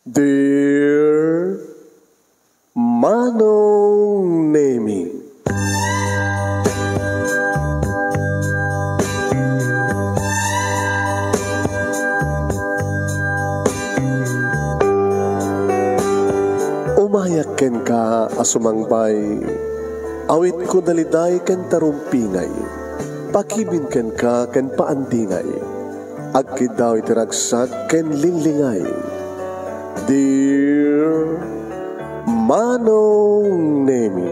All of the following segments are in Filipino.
Dear Manong Nemi, umayak ken ka asumangbay, awit ko daliday ken tarumpingay, pakibin ken ka ken paandingay, agkid daw itiragsak ken linglingay. Dear Manong Nemi,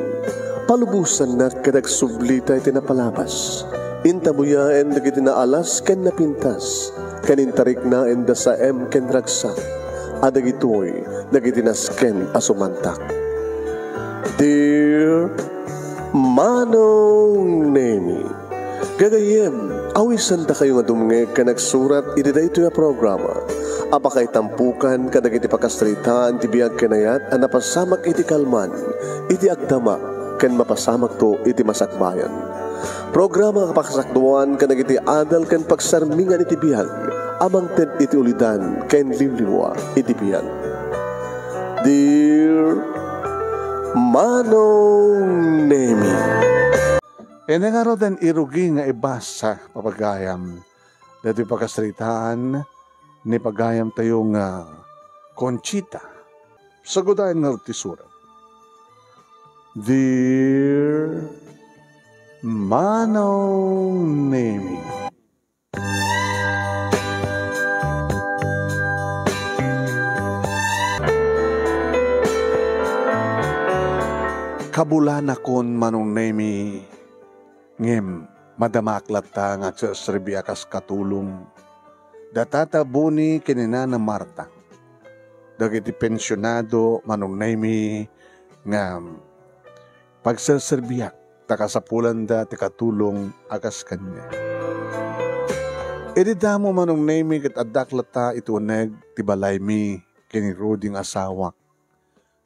palubusan na kadagsublita tinapalabas, intabuya en dagiti naalas ken napintas, kanintarik na en dasa ken ragsak, adagitoy dagiti nasken asumantak. Dear Manong Nemi, gagayem, awisan ta kayo nga dumngeg ka nagsurat iti daytoy a programa. Apakay tampukan kadagiti pakastritaan ti biag kanayat a napasamak iti kalman, iti agdama, ken mapasamak to iti masakbayan. Programa kapakasakduan kadagiti adal ken pagsarmingan iti biag, amang ted iti ulidan ken limlimwa iti biag. Dear Manong Nemi, nga rin irugi nga ibasa papagayam dati pakastritaan ni pagayam tayong Conchita. Sagudayan nga ti surat. Dear Manong Nemi, kabulan akon Manong Nemi, ngem madamaklat ta nga sa sribiakas katulong, datatabuni kinina na Marta. Dagiti pensyonado Manong Nemi nga pagserserbiak takasapulan da ti katulong akas kanya. Idida mo Manong Nemi ket addaklat ta ituneg ti balay mi kini Rudy nga asawak.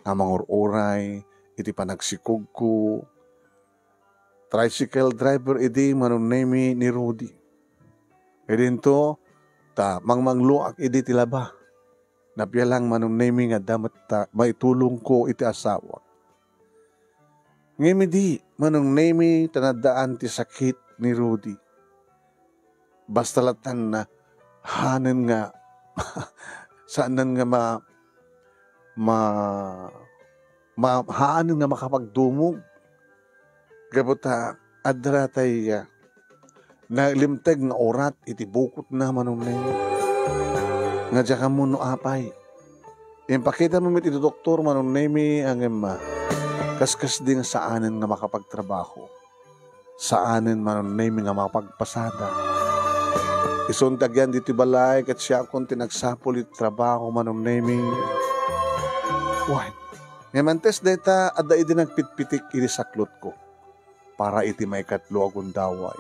Amang oray iti panagsikog ko. Tricycle driver idi Manong Nemi ni Rudy. Idinto ta mangmangluak idi ti laba. Napialang Manong Nemi nga damat ta maitulong ko iti asawa. Ngemi di Manong Nemi tanadaan ti sakit ni Rudy. Basta latan na hanen nga saanan nga haanin nga makapagdumog. Gabuta adra tay nalimteg nga orat iti bukot na Manong Nemi. Nga dya ka mo no apay. Impakita mo iti doktor Manong Nemi ang kaskas din saanin nga makapagtrabaho. Saanin Manong Nemi nga makapagpasada. Isuntag yan dito balay kat siya akong tinagsapol iti trabaho Manong Nemi. Why? Ngamantes deta adda iti nagpitpitik iti saklot ko para iti may katlo akong daway.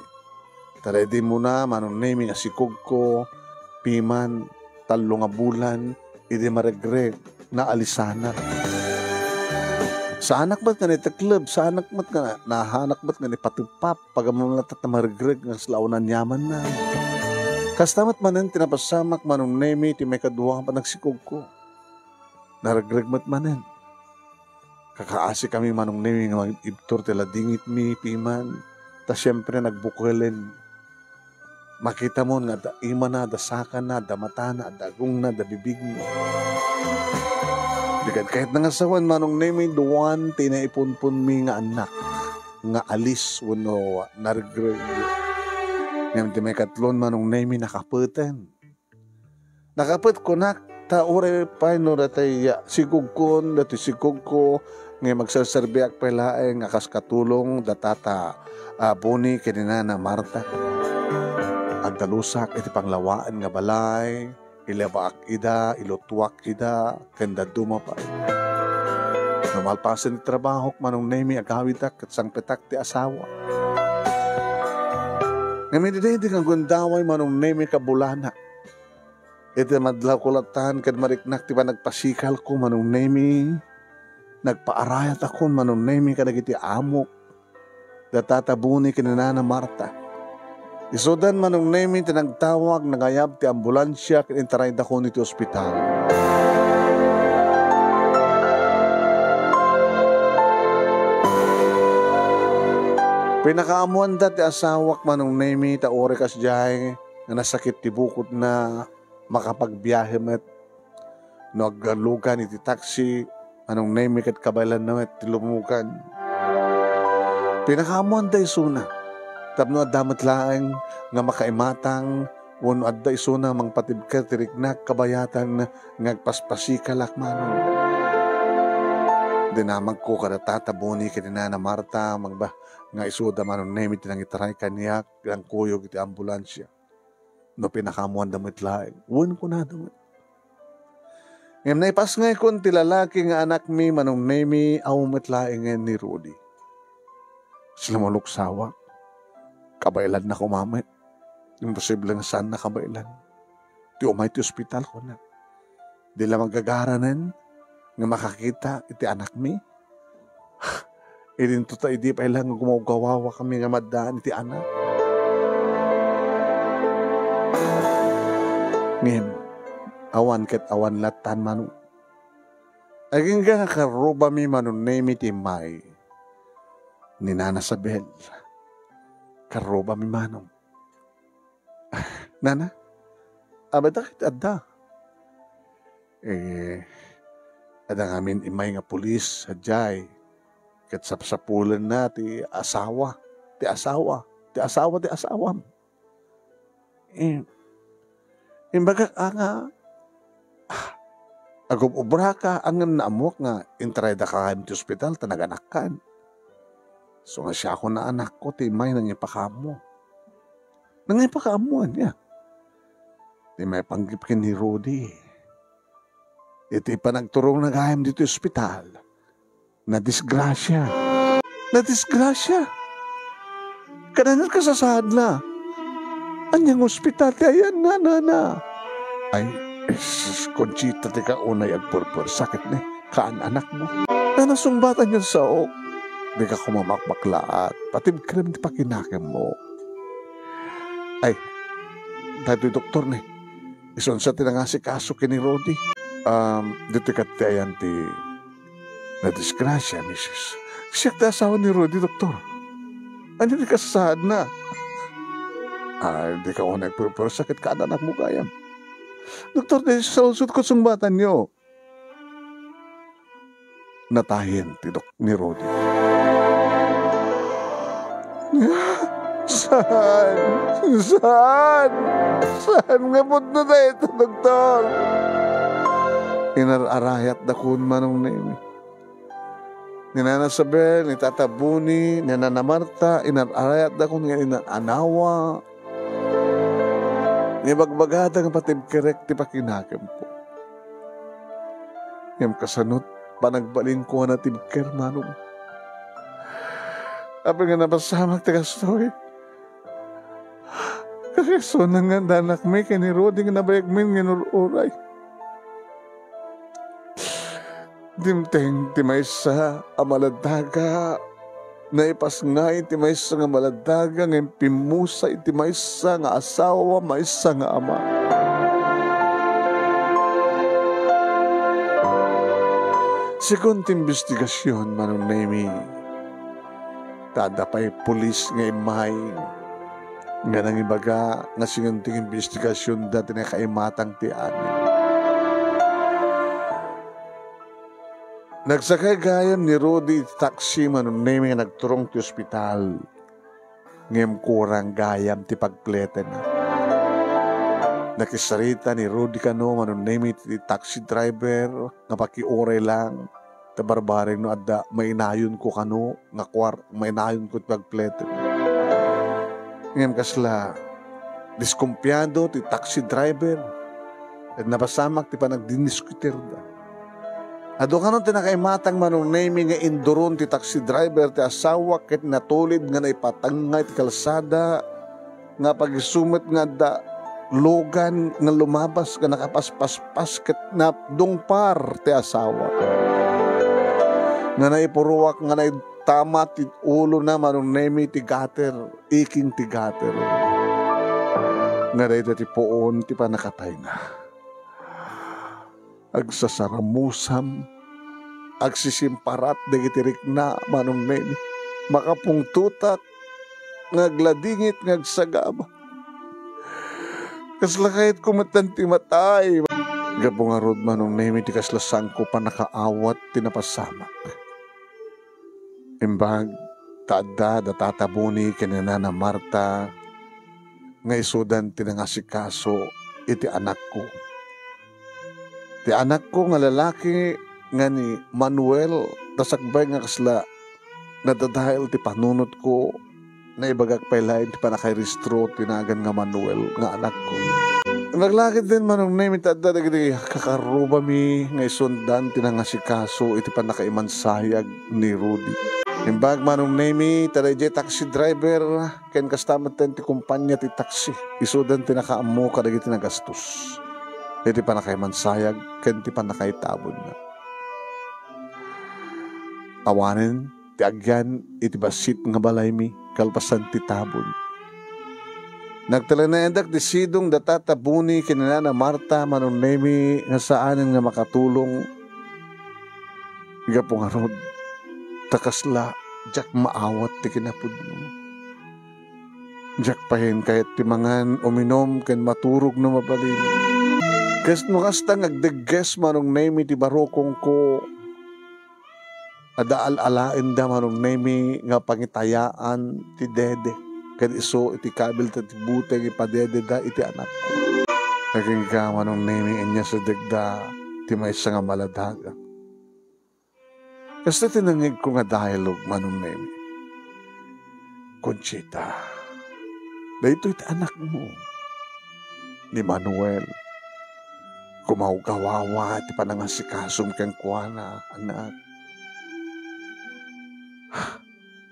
Tara di mo na Manong Nemi nga sikog ko, piman, 3 nga bulan, iti maregreg na alisanak. Sa anak ba't nga ni taklab, sa anak ba't nga nahanak ba't nga ni patupap, pagamamalatat na maregreg nga slaunan yaman na. Kastamat manen tinapasamak Manong Nemi, iti may kaduwang pa nagsikog ko. Naregreg mat manen. Kakaasi kami Manong Nemi nga mag-ibtor tila dingit mi, piman, ta siyempre nagbukwelen. Makita mo nga da ima na, da saka na, da mata na, da agong na, da bibig mo. Dikan kahit nangasawan Manong Nemi, duwan tinaipunpun mi nga anak, nga alis, wano naregreg. Ngayon di may katlon Manong Nemi nakaputen. Nakaput ko na, ta ure pa no datay sigug kon, dati sigug ko, ngayon magsaserbiak palaeng akas katulong, datata buni kinina na Marta. Agdalusak iti panglawaan nga balay, ilabaak ida, ilutwak ida, kanda dumapay. Numalpasan ti trabaho Manong Nemi agawitak at sang petak ti asawa. Ngayon iti ang gundaway Manong Nemi kabulana. Iti madlaw kulatan kad mariknak ti ba nagpasikal ko Manong Nemi. Nagpaarayat ako Manong Nemi kadag iti amok. Datatabuni kinina na Marta. Isudan Manong Nemi tinagtawag nangayab ti ambulansya kin intaray dako niti ospital. Pinakaamuan dati asawak manong nemi ta orekas jay nga nasakit ti bukod na makapagbiyahe met nagalugan iti taxi anong nemi kat kabalan na met tilumukan. Pinakaamuan da isuna tapno adamat laeng nga makaimatang wano adda isuna mangpatibker tiriknak kabayatan ngagpaspasikal manong. Dinamag ko kada tataboni kina na Marta magba nga isuda manon nemi tinang itaray kaniyak ang kuyog iti ambulansya. No pinakamuan damit laeng. Uwan ko na damit. Ngayon naipas ngay kun ti lalaki nga anak mi manong nemi awmet laeng ni Rudy. Sila maluksawa. Kabailan na kumamit. Imposible nga saan na kabailan. Ti umay ti ospital ko na. Di lang magagaranan nga makakita iti anak mi. Idin to ta idi pa ilang gumagawawa kami nga maddaan iti anak. Ngayon, awan ket awan latan manu. Aging nga karuba mi manu name iti may. Ni Nana Sabel. Karuba mi manong. Nana, abada kit adda. Ada ngamin imay nga pulis adjay. Ket sapsapulan na ti asawa. Imbaga nga agom ubra ka angem na amok nga intrayda ka ti ospital tanaganak so nga siya ako na anak ko ti may nangipakamo niya ti may panggip kin ni Rudy iti panagturong nagayam dito ospital na disgrasya kananan ka sa sadla anyang ospital ti ayan na ay Conchita ti ka unay agpurpur sakit ni kaan anak mo na nasumbatan yun sa ok di ka kumamakbaklaat pati krem ti pakinakem mo ay dati doktor ni ison sa tinangasikaso kini Rodi dito ka ti ayan ti na disgrasya misis siya ti asawa ni Rodi doktor ano di ka saad na ay, di ka ko nagpurpur sakit ka anak mo kayam. Doktor, di sa usod ko sumbatan nyo. Natahin ni Rodi. Saan nga po na ito, doktor? Inararayat da kun manong nemi. Ni Nana Sabel, ni Tata Buni, ni Nana Marta, inararayat da kun nga inanawa. Ni bagbagada nga patib kerek ti pakinakem po. Ngam kasanot, panagbalin ko na tibker manong. Api nga napasamak ti kastoy. Kakiso na nga danak may kini Rodi nga nabayag min nga nururay. Dimteng ti maysa amaladaga na ipas nga iti maysa nga maladaga nga pimusa iti maysa nga asawa maysa nga ama. Sekund investigasyon manong nemi tadapay pulis nga imay nga nang ibaga nga singunting investigasyon dati na kaimatang ti amin. Nagsakay gayam ni Rudy taxi manong nemi nga nagturong ti ospital. Ngem kurang gayam ti pagpleten. Nakisarita ni Rudy kano manong nemi ti taxi driver nga pakiuray lang. Tabarbaring no adda mainayon ko kano nga mainayon ko ti pagpleten. Ngem kasla diskumpiyado ti taxi driver. At napasamak ti panagdiniskutir da. Ado kanon tinakaimatang manong nemi nga induron ti taxi driver ti asawa ket natulid nga naipatangay ti kalsada nga pagisumit nga da logan nga lumabas nga nakapaspaspas ket napdungpar ti asawa. Nga naipuruwak nga naitama ti ulo na manong nemi ti gater, iking ti gater. Nga dahil ti poon ti panakatay na. Agsasaramusam, agsisimparat dagitirik na manong nemi, makapungtutak, ngagladingit ngagsagaba. Kasla kahit kumatan ti matay. Gabo nga rod manong nemi ti kaslasang ko pa nakaawat tinapasamak. Imbag taadda datatabuni kinana Marta nga isudan tinangasikaso iti anak ko. Ti anak ko nga lalaki nga ni Manuel tasakbay nga kasla nadadahil ti panunot ko na ibagak pailain ti panakairistro tinagan nga Manuel nga anak ko. Naglakid din manong nemi tadda dagiti kakaruba mi nga isundan tinangasikaso iti panakaimansayag ni Rudy. Imbag manong nemi taday taxi driver ken kastamat ten ti kumpanya ti taxi isudan tinakaammo kadagiti nagastos. Iti panakaimansayag ken ti panakaitabon na. Awanen ti agyan iti basit nga balay mi kalpasan ti tabon. Nagtalanayandak di sidong datatabuni kinana Marta manong nemi nga saanen nga makatulong. Gapong arod takasla jak maawat ti kinapudno. Jak pahen kahit timangan uminom ken maturog no mabalin. Kas no kasta ngagdegges manong nemi ti barokong ko. Adaal-alain da manong nemi nga pangitayaan ti dede. Ken iso iti kabil ti buteng ipadede da iti anak ko. Naging ka manong nemi inya sa degda ti maysa nga maladaga. Kasi tinangig ko nga dialogue manong nemi. Conchita, dahito iti anak mo ni Manuel. Kumaugawawa ti panangasikasum kang kuana anak.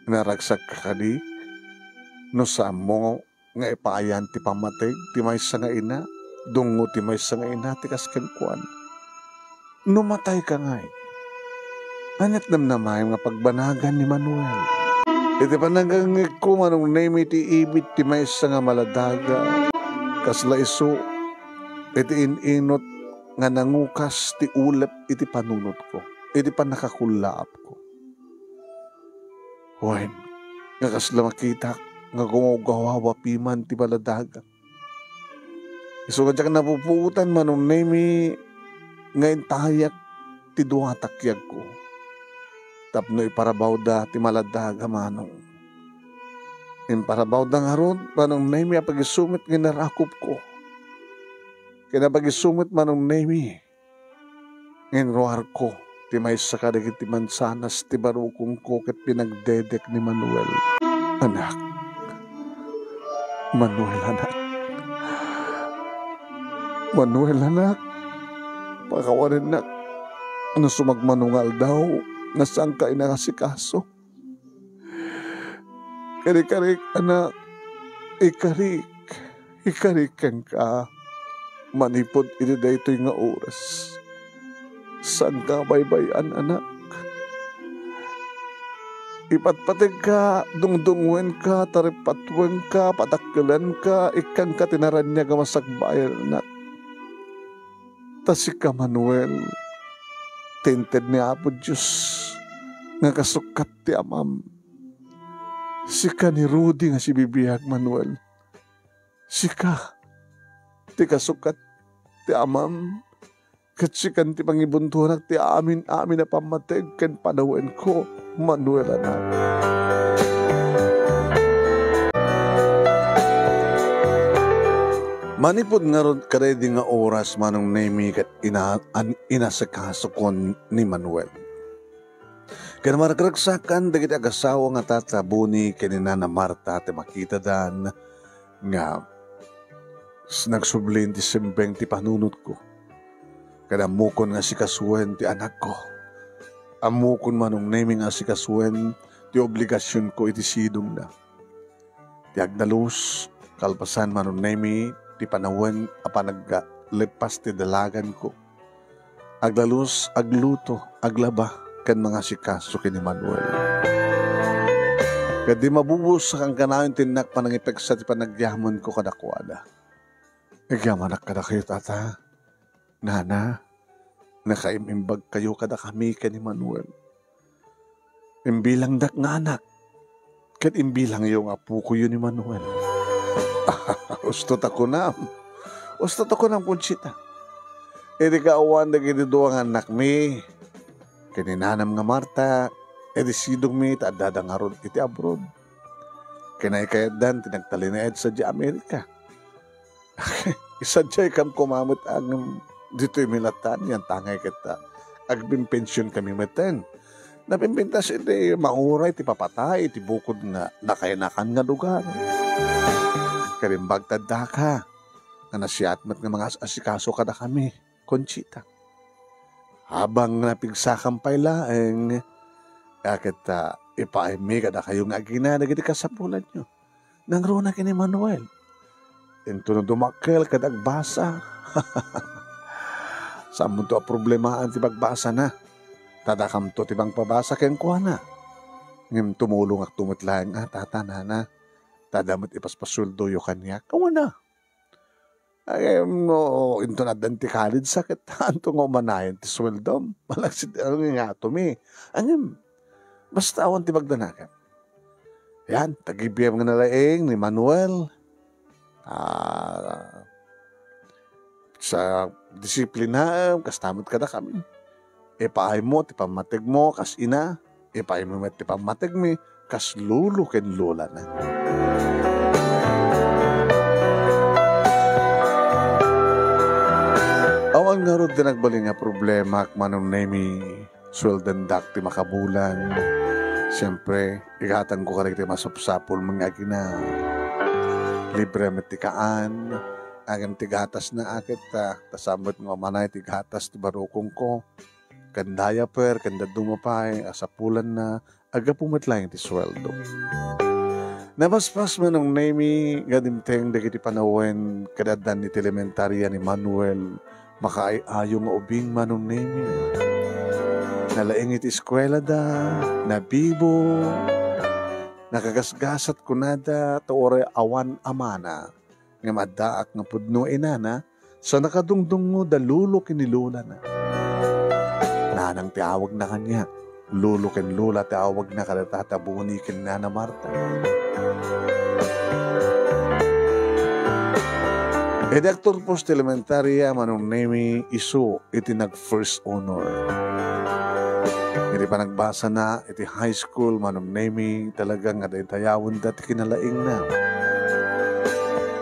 Naragsak ka kadi no sa mo nga ipaayan ti pamatig ti maysa nga ina dungo ti maysa nga ina ti kasken kuana. Numatay ka ngay. Anat namnamay nga pagbanagan ni Manuel. Iti panagangig ko manong nemi ti ibit ti maysa nga maladaga. Kasla iso iti ininot nga nangukas ti ulep iti panunot ko. Iti panakakulaap ko. Wen, nga kasla makita nga gumagawawa piman ti maladaga. Iso nga dyan napupuutan manong nemi nga intayak ti duwatakyag ko. Tapno iparabaw da ti maladaga manong. Imparabaw da nga ron, manong nemi apagisumit nga narakop ko. Kinapagisumit manong nemi nginroar ko. Ti maysa kadagit ti mansanas ti barukong ko ket pinagdedek ni Manuel. Anak. Manuel anak. Manuel anak. Pakawarin na. Ano sumagmanungal daw. Nasaan ka inangasikaso. Karik-karik anak. Ikarik. Ikarik kang ka. Manipod iti daytoy nga oras. Saan ka baybayan, anak? Ipatpatig ka, dungdungwen ka, taripatwen ka, patakkilan ka, ikan ka tinaran niya gamasakbayan, anak. Tasik ka, Manuel, tinted ni Apo Diyos, nga kasukat ti amam. Sika ni Rudy nga si bibiyag, Manuel. Sika, ti kasukat ti amam. Katsikan ti pangibuntunak ti amin na pamatig ken panawen ko, Manuel anak. Manipod nga ron karedi nga oras manong nemi kat inasakaso kon ni Manuel. Kaya maragragsakan dagiti agasawa nga tatabuni kanina na Marta ti makita dan nga nagsublin ti simbeng ti panunot ko. Kada mukon nga si kasuen ti anak ko. Amukon manong naming nga si kasuen ti obligasyon ko iti sidong na. Ti agdalus, kalpasan manong nami ti panawen apanaglepas ti dalagan ko. Agdalus, agluto, aglaba, kan mga si kaso kini Manuel. Kadi mabubus kang kanayon tinak panangipeksa ti panagyaman ko kadakwada. Nagyamanak kada kayo tata. Nana, nakaimimbag kayo kada kami ka ni Manuel. Imbilang dak nga anak, kat imbilang yung apo ko yun ni Manuel. Ustot ako na. Ustot ako ng Conchita. Edi kaawan na ginido ang anak mi. Kininanam nga Marta. Edi sidong mi taadadang aron iti abroad. Kinay kayat dan tinagtali na sa di Amerika. Isa dyan kam kumamot ang dito yung milatan yan tangay kita. Agbimpensyon kami meten. Napimpintas iti mauray, iti papatay, iti bukod nga nakainakan nga lugar. Karimbag tadda ka. Na nasiyatmat ng mga asikaso kada kami, Conchita. Habang napigsakang pailaeng, kakit ipaimi kada kayong agina nagiti kasapulan nyo. Nang runa kini Manuel. Ito na dumakkel kadagbasa. Sa mo to problemaan ti pagbasa na. Tadakam to tibang pabasa ken kuha na. Ngem tumulong ak tumutlang tatana na. Tadamot ipaspasuldo yo kanya. Kawa na. Ay mo into na danti college sakit anto nga manayon ti sweldom. Malagsid ano nga to mi. Angem basta awan ti magdanakan. Yan tagibiyam nga nalaing ni Manuel. Sa disiplina kastamot kada kami. Ipaay mo ti pamatig mo kas ina. Ipaay mo ti pamatig mi kas lulo ken lola na. Awan nga ron din nagbaling nga problema manong nemi sweldandak ti makabulan. Siyempre, igatang ko karig ti masapsapol mga agina. Libre matikaan. Agam tigatas na akit tasabot nga manay tigatas ti barukong ko. Kandaya per, kanda dumapay, asapulan na, aga pumatlang ti sweldo. Nabaspas man ng nemi, gadimteng dagiti panawen, kadadan ni elementarya ni Manuel, makaayayong nga ubing manong nemi. Nalaing iti eskwela da, nabibo, nakagasgasat kunada, taore awan amana, nga madaak nga pudno inana, sa nakadungdung mo dalulo kinilula na. Nanang tiawag na kanya, lulo ken lula tiawag na kadatatabuni ken Nana Marta. Edaktor post elementarya manong nemi iso iti nag first honor. Iti pa nagbasa na iti high school manong nemi talagang nga dayawon dati kinalaing na.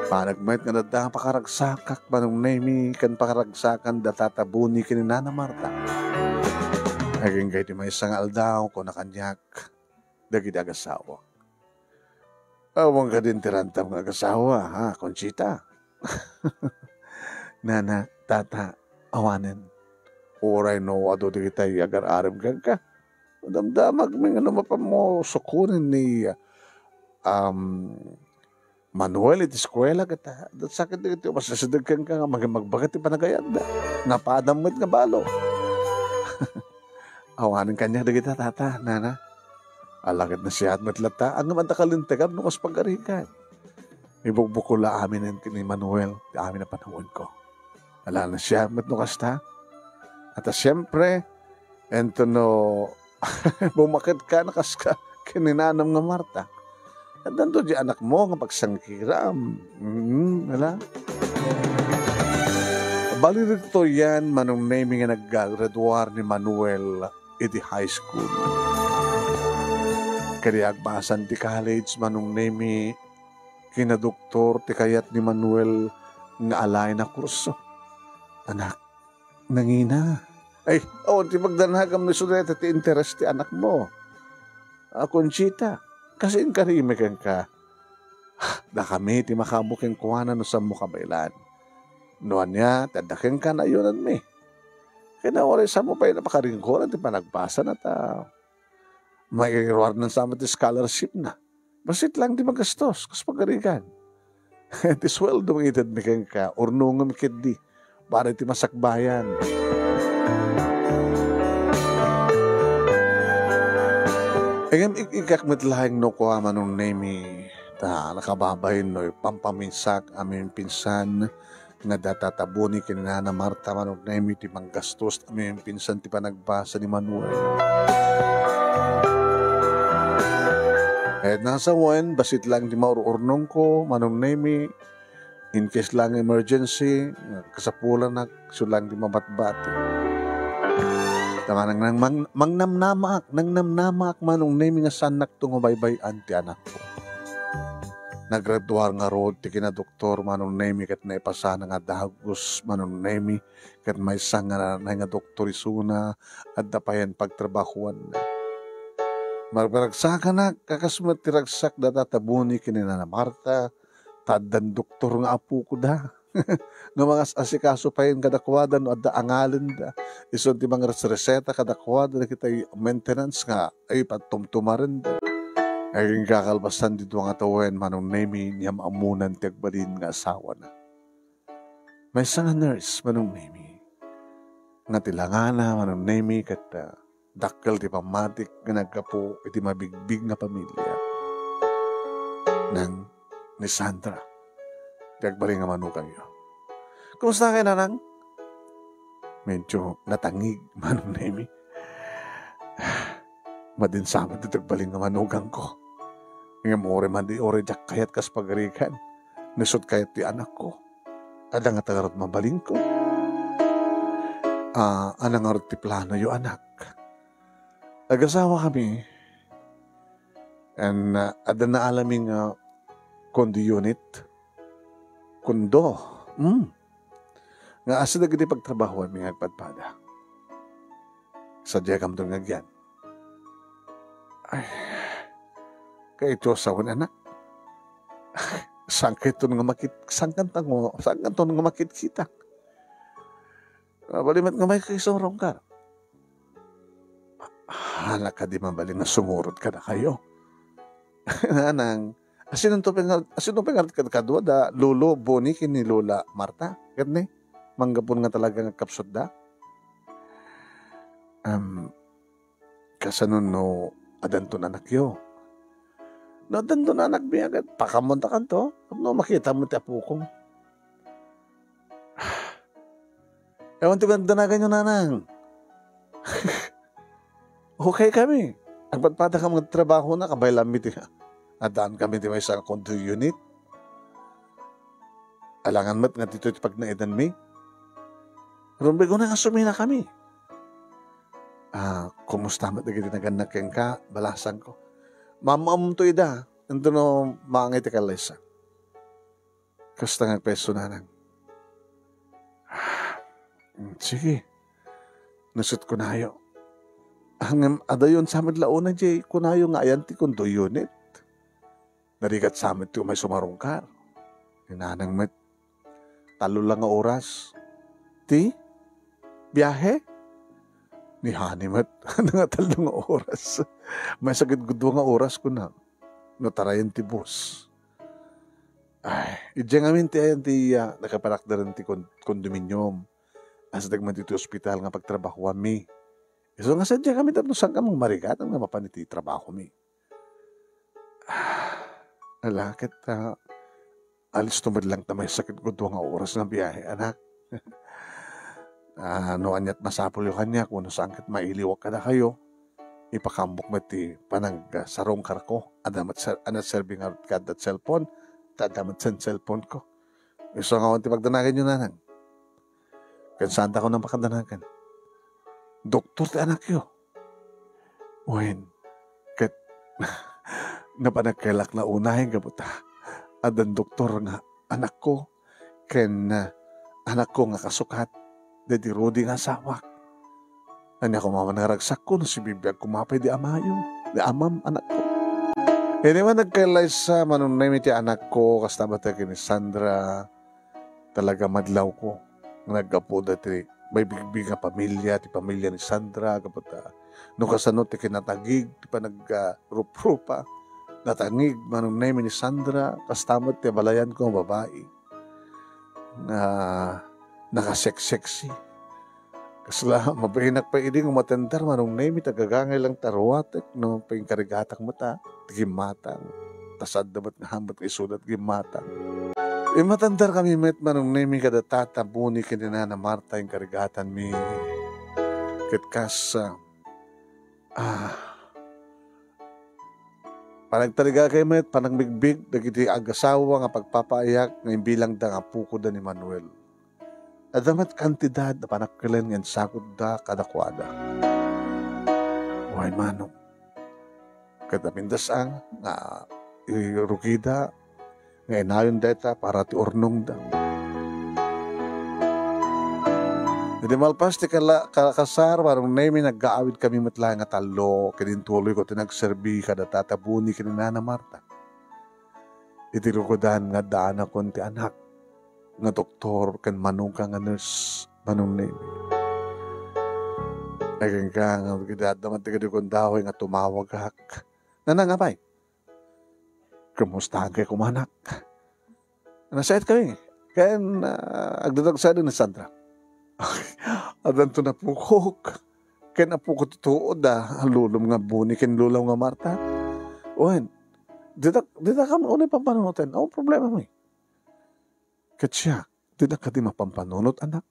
Panagmet nga dada pakaragsakak manong nemi kan pakaragsakan datatabuni ken Nana Marta. Aging kayo may isang aldaw ko na kanyak dagiti agasawa. Awang ka din tirantam ng agasawa, ha, Conchita? Nana, tata, awanen. Oray no, ado di kita agar-aram ka. Damdamag may ano pa mo sukunin ni Manuel iti eskwela kita. Sakit di kita, masasadagkan ka nga magbagat ti panagayad na. Napadamit nga balo. Awanin kanya da kita tata, Nana. Alakit na siya at matlata. Ang naman takalintagab nung kas pagkarikan. Ibugbukula amin ni Manuel. Amin na panahon ko. Ala na siya at nung kasta. At siyempre, ento no, bumakit ka na kas ka kininanam nga Marta. At nando di anak mo nga pagsangkiram. Ala. Bali rito yan, manong naming nga nag-graduar ni Manuel iti high school. Kaya agbasan ti college, manong nami kinadoktor ti kayat ni Manuel nga alay na kurso. Anak, nangina. Ay, ti magdanagam ni Suneta ti interest ti anak mo. Conchita, kasi inkarimikan ka. Da kami ti makabuking kuhanan no sa mo kabaylan. Noan niya, tadaking ka na yunan mi. Kinawaray sa mo pa yung napakaringgoran, di pa nagbasa na ta. May reward ng sama ti scholarship na. Basit lang di magastos, kas pagarigan. Ti sweldo ng itad mi kang ka, urnungan mi kid di, para ti masakbayan. Ngayon, ikakmat lahing no ko manong nemi, ta nakababahin no, pampaminsak aming pinsan, nga datatabuni kinana Marta manong nemi ti manggastos aming pinsan ti panagbasa ni Manuel. Kahit nasa wan, basit lang di maururnong ko, manong nemi, in case lang emergency, kasapulan na, so lang di mabatbati. Tama nang mangnamnamak manong nemi nga sanak tungo baybay-an ti anak ko. Naggraduar nga rod, ti kinadoktor, manong nemi, kat naipasana nga dagos, manong nemi, kat may sanga na nga doktor isuna, at dapayan pagtrabahuan na. Maragsak na, kakasmat tiragsak da tatabuni kinina na Marta, tadan doktor nga apu ko da. Nga mga asikaso pa yun kadakwadan o adda angalin da. Isun ti mga reseta kadakwadan na kita maintenance nga ay patumtumarin da. Ay yung kakalbasan dito nga tawen manong nemi niyam amunan ti agbalin nga asawa na. May isang nurse manong nemi. Nga tilangana manong nemi kat dakkel ti pamatik nga nagkapo iti mabigbig nga pamilya ng ni Sandra. Tiagbali nga manukang yun. Kumusta kayo nanang? Medyo natangig manong nemi. Madinsaman ti tiagbali nga manugang ko. Nga more man di ore jak kayat kas pagarikan. Nisod kayat ti anak ko. Ada nga tagarot mabaling ko. Anang arot ti plano yo anak. Nag-asawa kami and ada na alaming condo unit. Kondo. Nga asa na gani pagtrabahoan may agpadpada. Sadya kam doon ngagyan. Ay, kaya ito asawan anak. Saan kayo nga makit kita. Balimat nga may kisorong ka. Hala ka di mabaling na sumurot ka na kayo. Nanang, asin pengarat ka kadwa da lolo boni kini lola Marta. Gatne, manggapon nga talaga nga kapsot da. Kasanon no adanton anak yo. No adanton anak mi agad pakamunta kan to. No makita mo ti apo ko. Ewan ti bandanagan nyo nanang. Okay kami. Ang patpata ka mga trabaho na, kabay lamit eh. Adaan kami di may isang condo unit. Alangan mat nga dito pag naidan mi. Rumbi ko na nga sumina kami. Kumusta mat na ginaganak keng ka, balasan ko. Mamam to ida. Nandun no maangit ka lesa. Kasta nga peso na nang. Sige. Nasut ko na ayo. Hanggang adayon sa amin launa, Jay, kunayo nga ayan ti kondo unit. Narigat sa amin ti may sumarungkar. Ninanang met, talo lang nga oras. Ti, biyahe? Ni Hani met, nga talo nga oras. May sakit gudwa nga oras ko na. Natarayan ti boss. Ay, idya ngamin ti ayan ti nakaparakdaran ti kondominium. Asa dagman ti hospital nga pagtrabahuan mi. So nga sadya kami tatlo saan kamang marigat ang napapaniti trabaho mi. Alakit alis tumad lang tamay sakit ko nga oras ng biyahe, anak. No anyat masapol yung kanya kung saan kit mailiwag ka na kayo. Ipakambok mati panang sarong karko. Adamat serving out ka that cellphone. Tadamat sa cellphone ko. So nga wanti pagdanagan nyo nanang. Kansanta ko nang pakadanagan. Doktor ti anak yo. Wen, kat napanagkailak na unahin ka puta. Adan doktor nga anak ko, ken anak ko nga kasukat, dedi Rudy nga sawak. Ani ako mamanaragsak ko, no si bibiyag kumapay di amayo, di amam anak ko. E naman nagkailay sa manunay ti anak ko, kasta ba tayo ni Sandra, talaga madlaw ko. Nagkapo dati, may bigbig nga pamilya, ti pamilya ni Sandra, kapata. No kasano ti kinatagig, ti pa nagrupa, natangig, manunay ni Sandra, kastamot ti balayan ko ang babae. Na nakasek-sexy. Kasla, mabahinak pa iding umatendar, manunay mi tagagangay lang tarwatek, no pangkarigatak mata, tigimatang, tasad damat nga hamat isudat gimatang. Matandar kami met manong nemi kada tatabuni kinina na Marta yung karigatan mi. Kitkas Panagtaliga kay met, panagbigbig, dagiti agasawa nga pagpapaayak, ngayon bilang da nga puko da ni Manuel. Adamat kantidad na panakkilan ngayon sakot da kadakwada. Buhay manong. Katapindasang nga irukida, nga inayon data para ti ornong da. Hindi malpas ti kalakasar, parang nami nag-gaawid kami matla nga talo, kinintuloy ko tinagserbi kada tatabuni kininana Marta. Itirukodan nga daan akong ti anak, nga doktor, kan manong ka nga nurse, manong nami. Naging ka nga, kidadaman ti kadikong dahoy nga tumawag hak. Nanangapay, kumustahan kayo kumanak? Nasayat kami, kaya agdadag sa ni Sandra. Adan to napukok. Kaya napukot tuod lulom nga buni, kin lulaw nga Marta. Oen, dita ka maunay pampanunutin. Ang problema mo eh. Katsya, dita ka di mapampanunot, anak.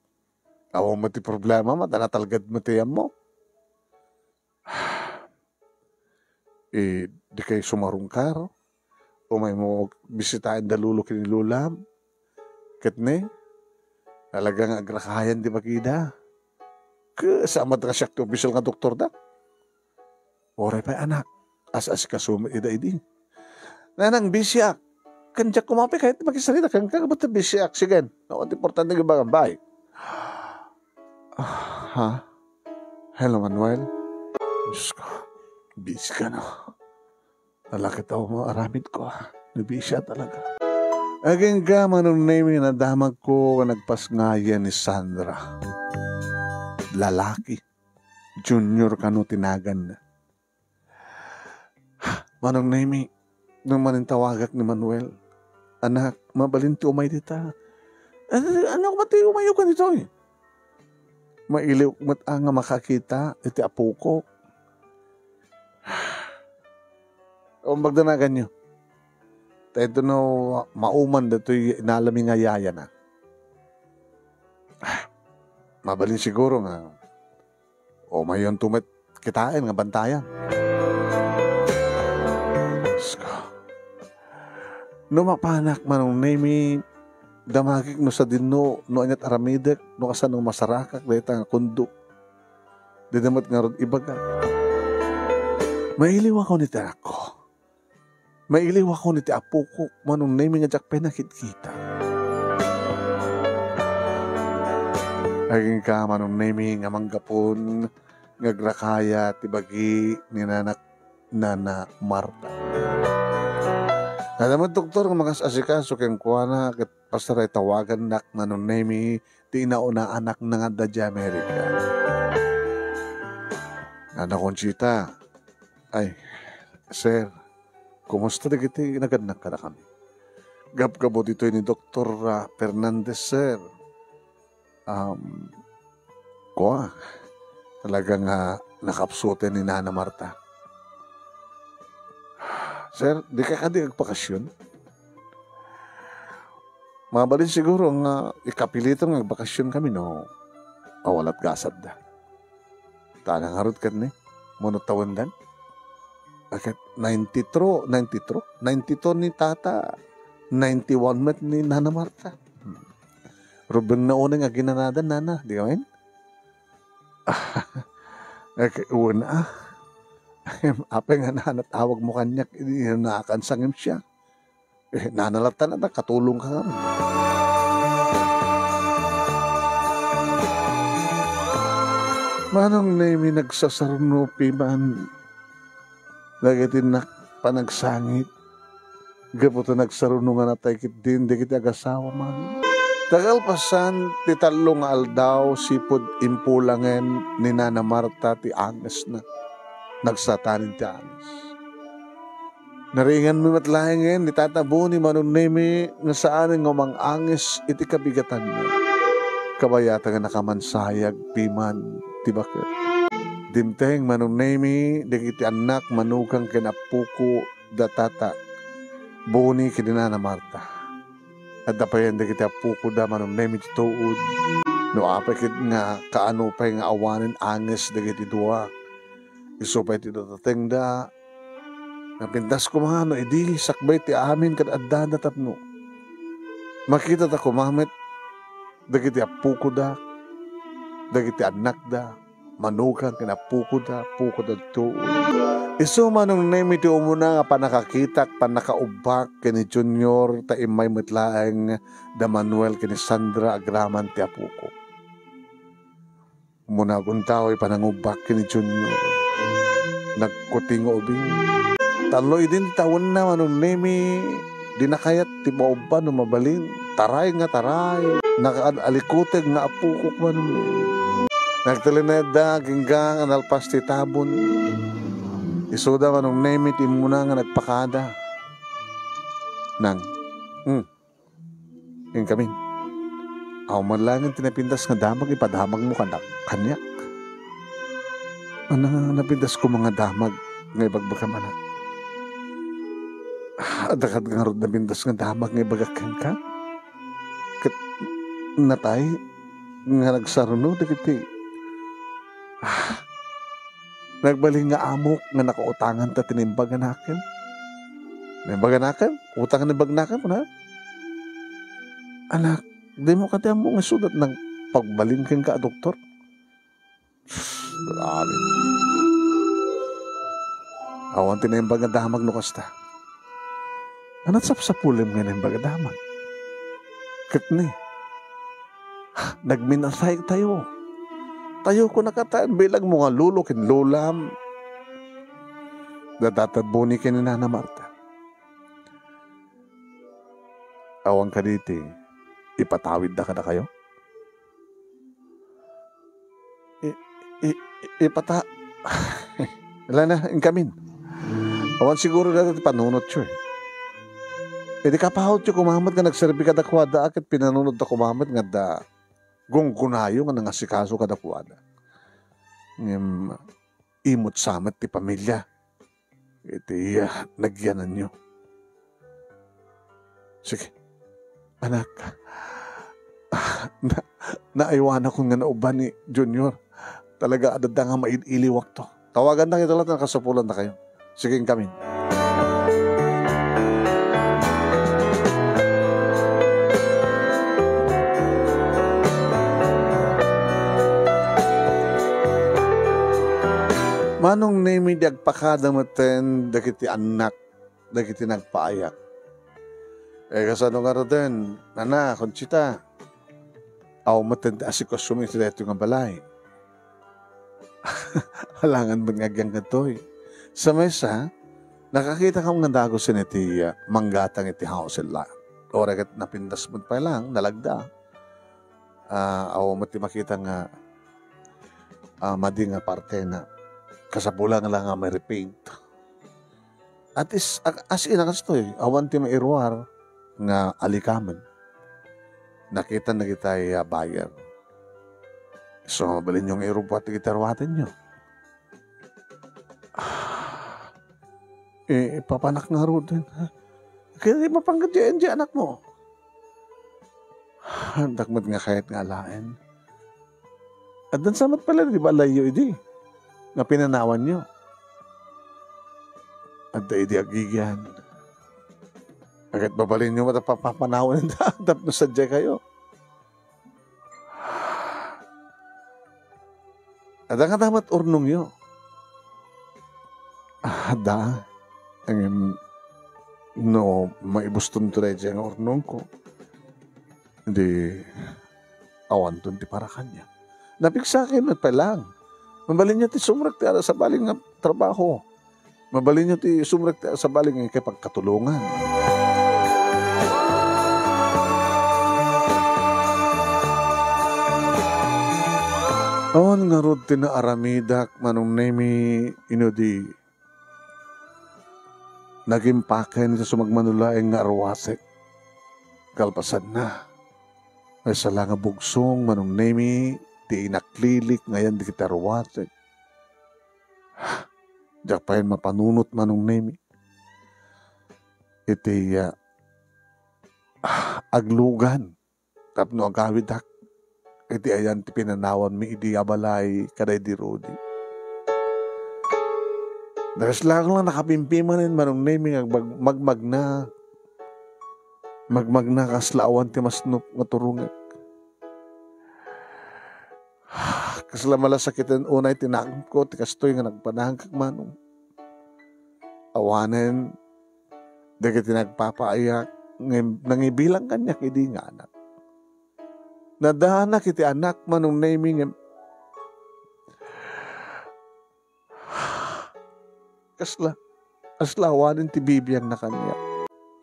Awa mo ti problema, matanatalgad mo tiyam mo. Di kayo sumarong karo. O may mo bisitahin dalulo kinilulam. Katne, talagang agrakayan di bagida. Kasama ka siya to official nga doktor da. Oray pa anak. As ka ida idi. Nanang bisyak. Kandiyak kumapi kahit makisalita. Kang kagabot na bisyak. Sige. Naon importante nga ba ang bahay? Ha? Hello Manuel? Diyos ko. Busy ka na. Nalakit ako mo aramid ko. Nabisya talaga. Aging ka manong name na damag ko nagpasngaya ni Sandra. Lalaki. Junior ka no tinagan na. Manong name, nung manintawagak ni Manuel, anak, mabalinti umay dita. Ano ba tayo umayo ka nito eh? Mailiw nga makakita, iti apo ko. O magdanagan nyo. Ito no, mauman da ito'y inalami nga yaya na. Mabalin siguro nga. O mayon tumet kitain nga bantayan. No mapanak manong nemi damagik no sa dinno no anyat aramidek no kasan no masarakak dahil nga kundo. Didamat nga ron ibaga. Mailiw ako ni Tarako. Mailiw ako ni ti apo ko, manong name nga jak penakit-kita. Aging ka manong name nga manggapon, nga grakaya, tibagi, ni Nana Marta. Nalaman doktor nga makasasikaso keng kuwana, kat pasaray tawagan nak manong name, ti inauna anak na nga da Amerika. Nana Conchita, ay, sir, kumusta na kita naganak ka na kami? Gab-gabo dito ni Dr. Fernandez, sir. Talagang nakapsute ni Nana Marta. Sir, di ka kadi agpakasyon? Mabalin siguro nga ikapilitan ng agbakasyon kami, no? Awalat gasad da. Tanang harot ka ni, monotawandan. Akit 92 ni tata, 91 met ni Nana Marta. Rubeng na una nga ginanadan, Nana, di ka main? Una, apa nga nanatawag mo kanyak, nakakansangim siya. Nanalatan na, katulong ka nga. Manong na yung nagsasarnupi man, lagatin na panagsangit. Gaputo nagsarunungan na tayo kit din, di kita agasawa man. Tagal pasan, ti talong aldaw, sipod impulangen ni Nana Marta, ti Agnes na. Nagsatanin ti Agnes. Naringan mo matlahingin, ni tatabo ni Manunemi, nga saan nga mang Agnes, iti kabigatan mo. Kabayata nga nakamansayag, piman, ti bakit. Dimteng Manunemi, dikiti anak, manukang kinapuko, datata, buni kinina Marta. At dapayan dikiti apuko da Manunemi tituod. No apakit nga kaano pa nga awanin Agnes dikiti dua. Iso pa iti datateng da, Napintas ko mga no, idi sakbay ti amin kad addada tapno. Makita ta kumamit, dagiti apuko da, dagiti anak da, manugang kinapuko da tuon. Iso manong name iti umuna nga panakakitak, panakaubak kini Junior ta imay metlaeng da Manuel kini Sandra agraman ti apuko. Muna guntaw panangubak kini Junior. Nagkuting ubing. Taloy din tawon na manong name di na kayat ti bauban no mabalin. Taray nga taray. Nakaalikuteg nga apukok manong name. Nagtalineda ginggang analpas ti tabon. Isuda manong name iti muna nga nagpakada. Nang, yung kami. Aw man lang tinapindas nga damag, ipadamag mo kanyak. Ano nga napindas ko mga damag nga ibagbagam anak. Adakad nga rin napindas nga damag nga ibagakang ka. Kat natay nga nagsaruno, dagiti. Nagbaling nga amok nga nakautangan ta tinimbaganakan. Nimbaganakan? Utangan ni bagnakan mo na? Anak, di mo kati mo nga sudat ng pagbalingkin ka, doktor? Dali. Awan tinimbagadamag no kasta. Anat sapsapulim nga nimbagadamag. Katni. Nagminasay tayo. Tayo ko nakataan bilang mga lulukin lulam. Datatadbuni ka ni Nana Marta. Awang ka diti, ipatawid na ka na kayo? Wala na, inkamin. Awan siguro na iti panunot siya. Di kapahot siya kumamad nga nagserbi ka da kwada akit pinanunod da kumamad nga da gunggunayo nga nangasikaso ka da kwada. Imot samat ti pamilya. Iti nagyanan nyo. Sige, anak, naiwan ako nga nauban ni Junior. Talaga adada nga mailiwak to. Tawagan na kita lahat na kasapulan na kayo. Sige kami. Manong name di agpakada maten dagiti anak, dagiti nagpaayak. Kasano nga rin, Nana, Conchita, aw matanda si Kosumi sa dito nga balay. Halangan ba nga gyang gatoy? Sa mesa, nakakita ka nga dago sin iti manggatang iti house la. O regat napindas mo pa lang, nalagda. Aw mati makita nga madi nga parte na kasapulang lang nga may repaint. At as inakas to awan ti mairwar nga alikaman. Nakita na kita buyer. So, mabalin yung aerobat na gitarwatin nyo. Papanak nga ro din. Kaya di mapanggadyan di anak mo. Dakmat nga kahit nga alain. At dan samat pala, di ba layo idi? Na pinanawan nyo. At da idi agigyan. Agad babalin nyo matapapanawan na tap na sadya kayo. Ada nga damat urnong yo. Ada. No, maibuston to rin ang urnong ko. Hindi, awan to di para kanya. Napik sa akin at palang. Mabalin niya ti sumrak ti sa baling nga trabaho. Mabalin niya ti sumrak ti sa baling nga kay pagkatulungan. Awan nga rod tinаарamidak manong nemi inudi naging pakay nito sumagmanulaeng nga arwasek. Kalpasan na. Ay sala nga bugsong manong nemi ti inaklilik ngayon di kita arwasek. Diyak pa yun mapanunot manong nemi. Iti aglugan. Tapno agawidak. Iti ayan ti pinanawan mi idi abalay kaday di Rodi. Dagas lang nakapimpimanin manong naming magmagna kaslaawan ti masnop nga turungek. Kasla malasakitan unay tinakot ko ti kastoy nga nagpanahang kag manong. Awanen dagiti nagpapaayak nangibilang kanya kidi nga anak. Nadahanak iti anak manong naming kasla awanen ti bibiyang na kanya.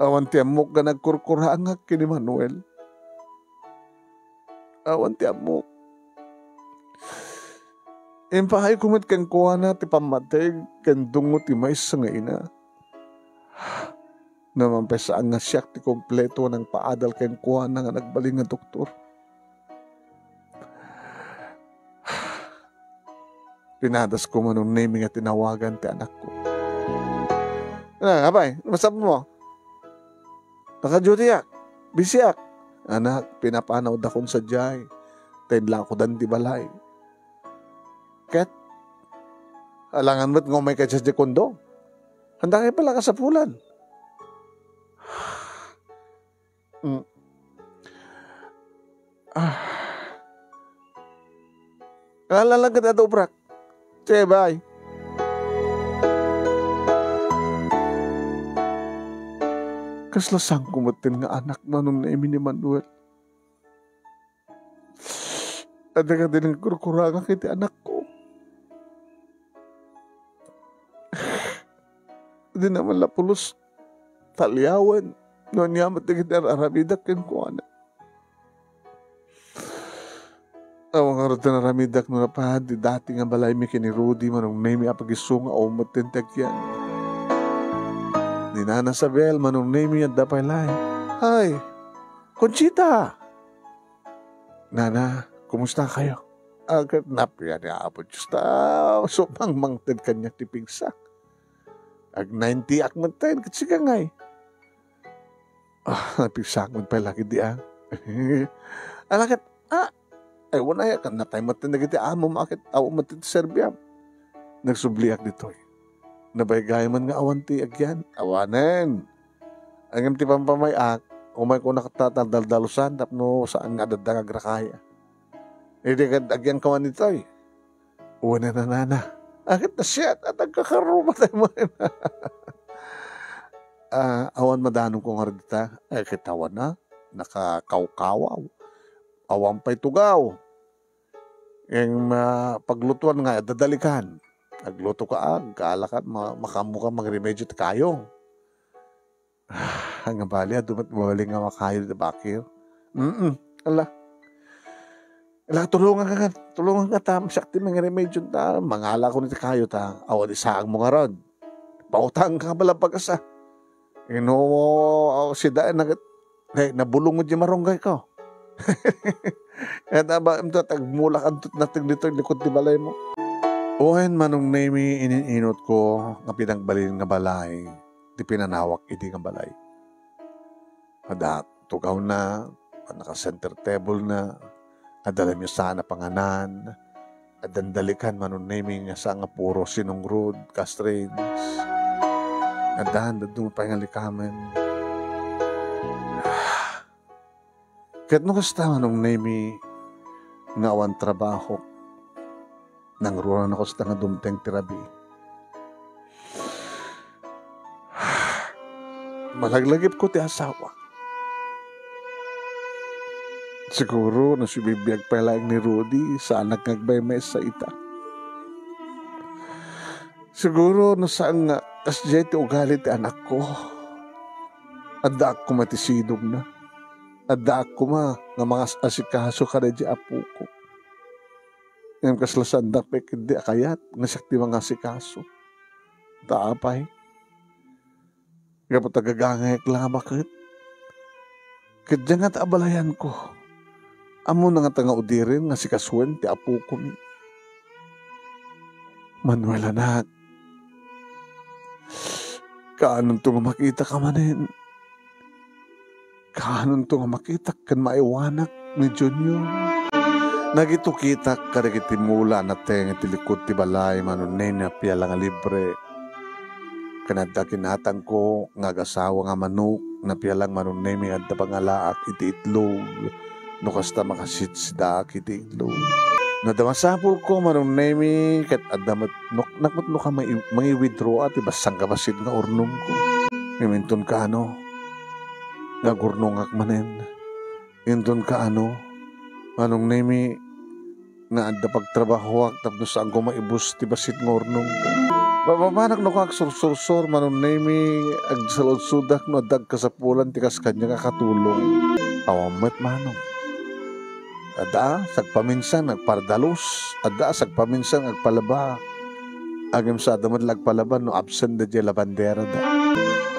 Awan ti amok nga nagkurkurangag kini Manuel. Awan ti amok. Impahay kumit kang kuha na ti pamatay kan dungo ti maysa nga ina. Naman pa saan nga siyak ti kompleto ng paadal kang kuha na nga nagbaling nga doktor. Pinadas ko manong naming at tinawagan ti anak ko. Abay, masap mo? Naka-duty yak. Busy yak. Anak, pinapanaw da kong sadyay. Tayin lang ko dan di balay. Ket, alangan mo't ngumay ka sa kondo. Handa kayo pala ka sa pulan. Alalagad na dobrak. Sige, bye. Kaslasang kumatin nga anak na nung naimi ni Manuel. At nga din ang kurkuranga kiti anak ko. Di naman lapulos talyawan. Noon niya matigit na aramidak kin ko anak. Awang arot na aramidak na napahad. Di dati nga balay mi kini Rudy manong naimi apagisunga o matintag yan. Ni Nana Sabel manong naimi at dapay lay. Ay, Conchita! Nana, kumusta kayo? Agad napya ni Apo Justa. So, mangtid kanya tipigsak. Ag 90 akmantayin, kasi ka ngay. Napigsak man pa lagi di ang. Alakit, ay wala ya, kanatay matin na giti amo makit, awo matin Serbia. Nagsubliak dito eh. Nabaygay man nga awan ti agyan. Awanen. Ang ti pampamayak, umay ko nakatataldaldalusan, tapno saan nga dadangag rakaya. Hindi ka agyan kawan nito eh. Uwan na nana. Akit na siya at nagkakaruma tayo mo. Awan madanong kong haradita. Ay kitawan na. Nakakaukawaw. Awan pa'y tugaw. Yung paglutuan nga, dadalikan. Agluto ka kaalakan, makamuka magremedyo ta kayo. Hanggang bali, dumaling nga makayo na bakir. Ala. Tulungan ka ta, masakti mga remedyo ta, mangala ko nito kayo ta, awan isaang mo nga rod. Pautang ka pala pag-asa. Si Daan, nabulong mo di marunggay ko. At ba, tagmulak ang natin dito, likod di balay mo. Uhen manong naimi ininot ko nga pinagbalin nga balay, di pinanawak iti nga balay. Ada tugaw na, naka-center table na, adala mi sana panganan, adandalikan manong naimi nga sa nga puro sinungrod, castrains, adahan dadung pangalikamen. Kat no kasta manong naimi nga awan trabaho, nangruran ako sa nga dumteng tirabi. Malaglagip ko ti asawa. Siguro na si bibiyag pa lang ni Rudy sa anak nagbaymes sa ita. Siguro na saan nga asjay ti ugali ti anak ko. Adda ako matisidog na. Adda ako nga mga asikaso ka na di apo ko. Ngayon kaslasan dapik hindi akayat, nasakti mga sikaso. Taapay. Kapag tagagangayag lang bakit? Kadya nga taabalayan ko. Amo na nga tanga udirin nga sikaswen ti apo ko mi. Manuel anak. Kaanon to nga makita ka manin? Kaanon to nga makita kan maiwanak ni Junior? Nagitukita karigiti mula na teng iti likod ti balay manunen na piyala nga libre. kanada kinatang ko nga gasawa nga manok na piyalang manunemi at pangalaak iti itlog no kasta makasitsda iti itlog. Nadamasapul ko manunemi kat adamat nakmat no ka may-withdraw at ibasang kabasid nga urnong ko. Iminton ka ano nga gurnong akmanen. Inton ka ano manunemi nga adda pagtrabaho tapno saan ko maibus ti basit nga urnong ko. Bababanak no kak sursur manunemi agsalod sudak no adag kasapulan tikas kanya kakatulong. Awamet manong. Ada sagpaminsan agpardalos, ada sagpaminsan agpalaba. Agim sa damad lagpalaban no absent da jela bandera da.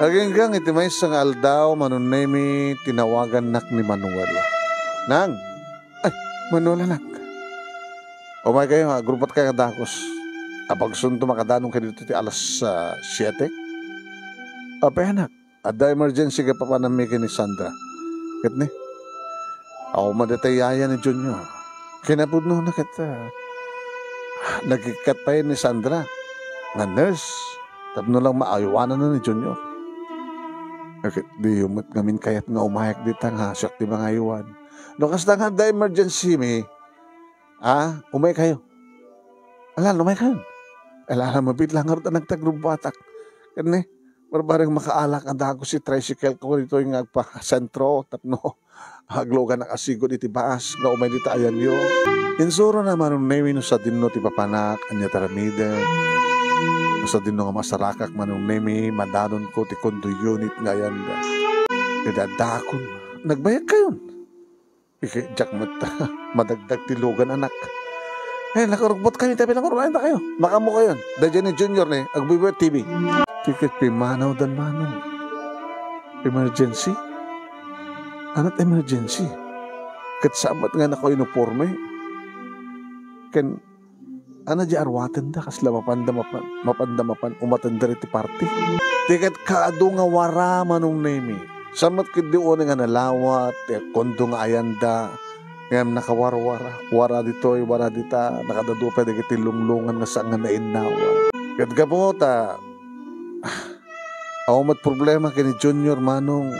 Aginggang iti may sang aldaw manunemi tinawagan nak ni Manuel. Nang, ay Manuel anak. O may kayo ha, grupot kayo kadakos. Apag sunto makadanong kayo dito ti alas 7. Apay anak, ada emergency ka pa panamikin ni Sandra. Kat ni, ako madatayaya ni Junior. Kinapudno na kita. Nagkikat pa yun ni Sandra. Nga nurse. Tapno lang maayuwanan na ni Junior. Bakit di umot ngamin kayat nga umayak dito nga siyak di mga ayuwan. No kasta nga da emergency mi. Umay kayo. Alam, umay kayo. Alam, mabit lang nga nagtagrubatak. Kani, barbarang makaalak ang dago si tricycle ko dito yung agpa-sentro. Tapno, aglogan ng asigod iti baas. Nga umay dito ayan yun. Insuro naman nung naiwin sa dinno ti papanak, anya taramiden. Sa dinno nga masarakak manong nemi, madanon ko ti kondo unit nga yan. Kadadakon. Nagbayag kayon. Jack madagdag tilugan anak. Nakarugbot kayo, tabi lang kurulayan na kayo. Makamo kayo. Dadyan ni Junior ni, agbibuat TV. Tiket pimanaw dan manong. Emergency? Anat emergency? Katsamat nga na ko uniforme. Ken, ana di arwatan da, kasla mapandamapan, umatanda riti party. Tiket kaado nga wara manong nemi. Samat kidi o nga nalawat, kondo nga ayanda, ngayam nakawarwara, wara dito, wara dita, nakadado pa dagiti lunglungan nga saan nga nainawa. Kadga po ta, mat problema kini Junior manong,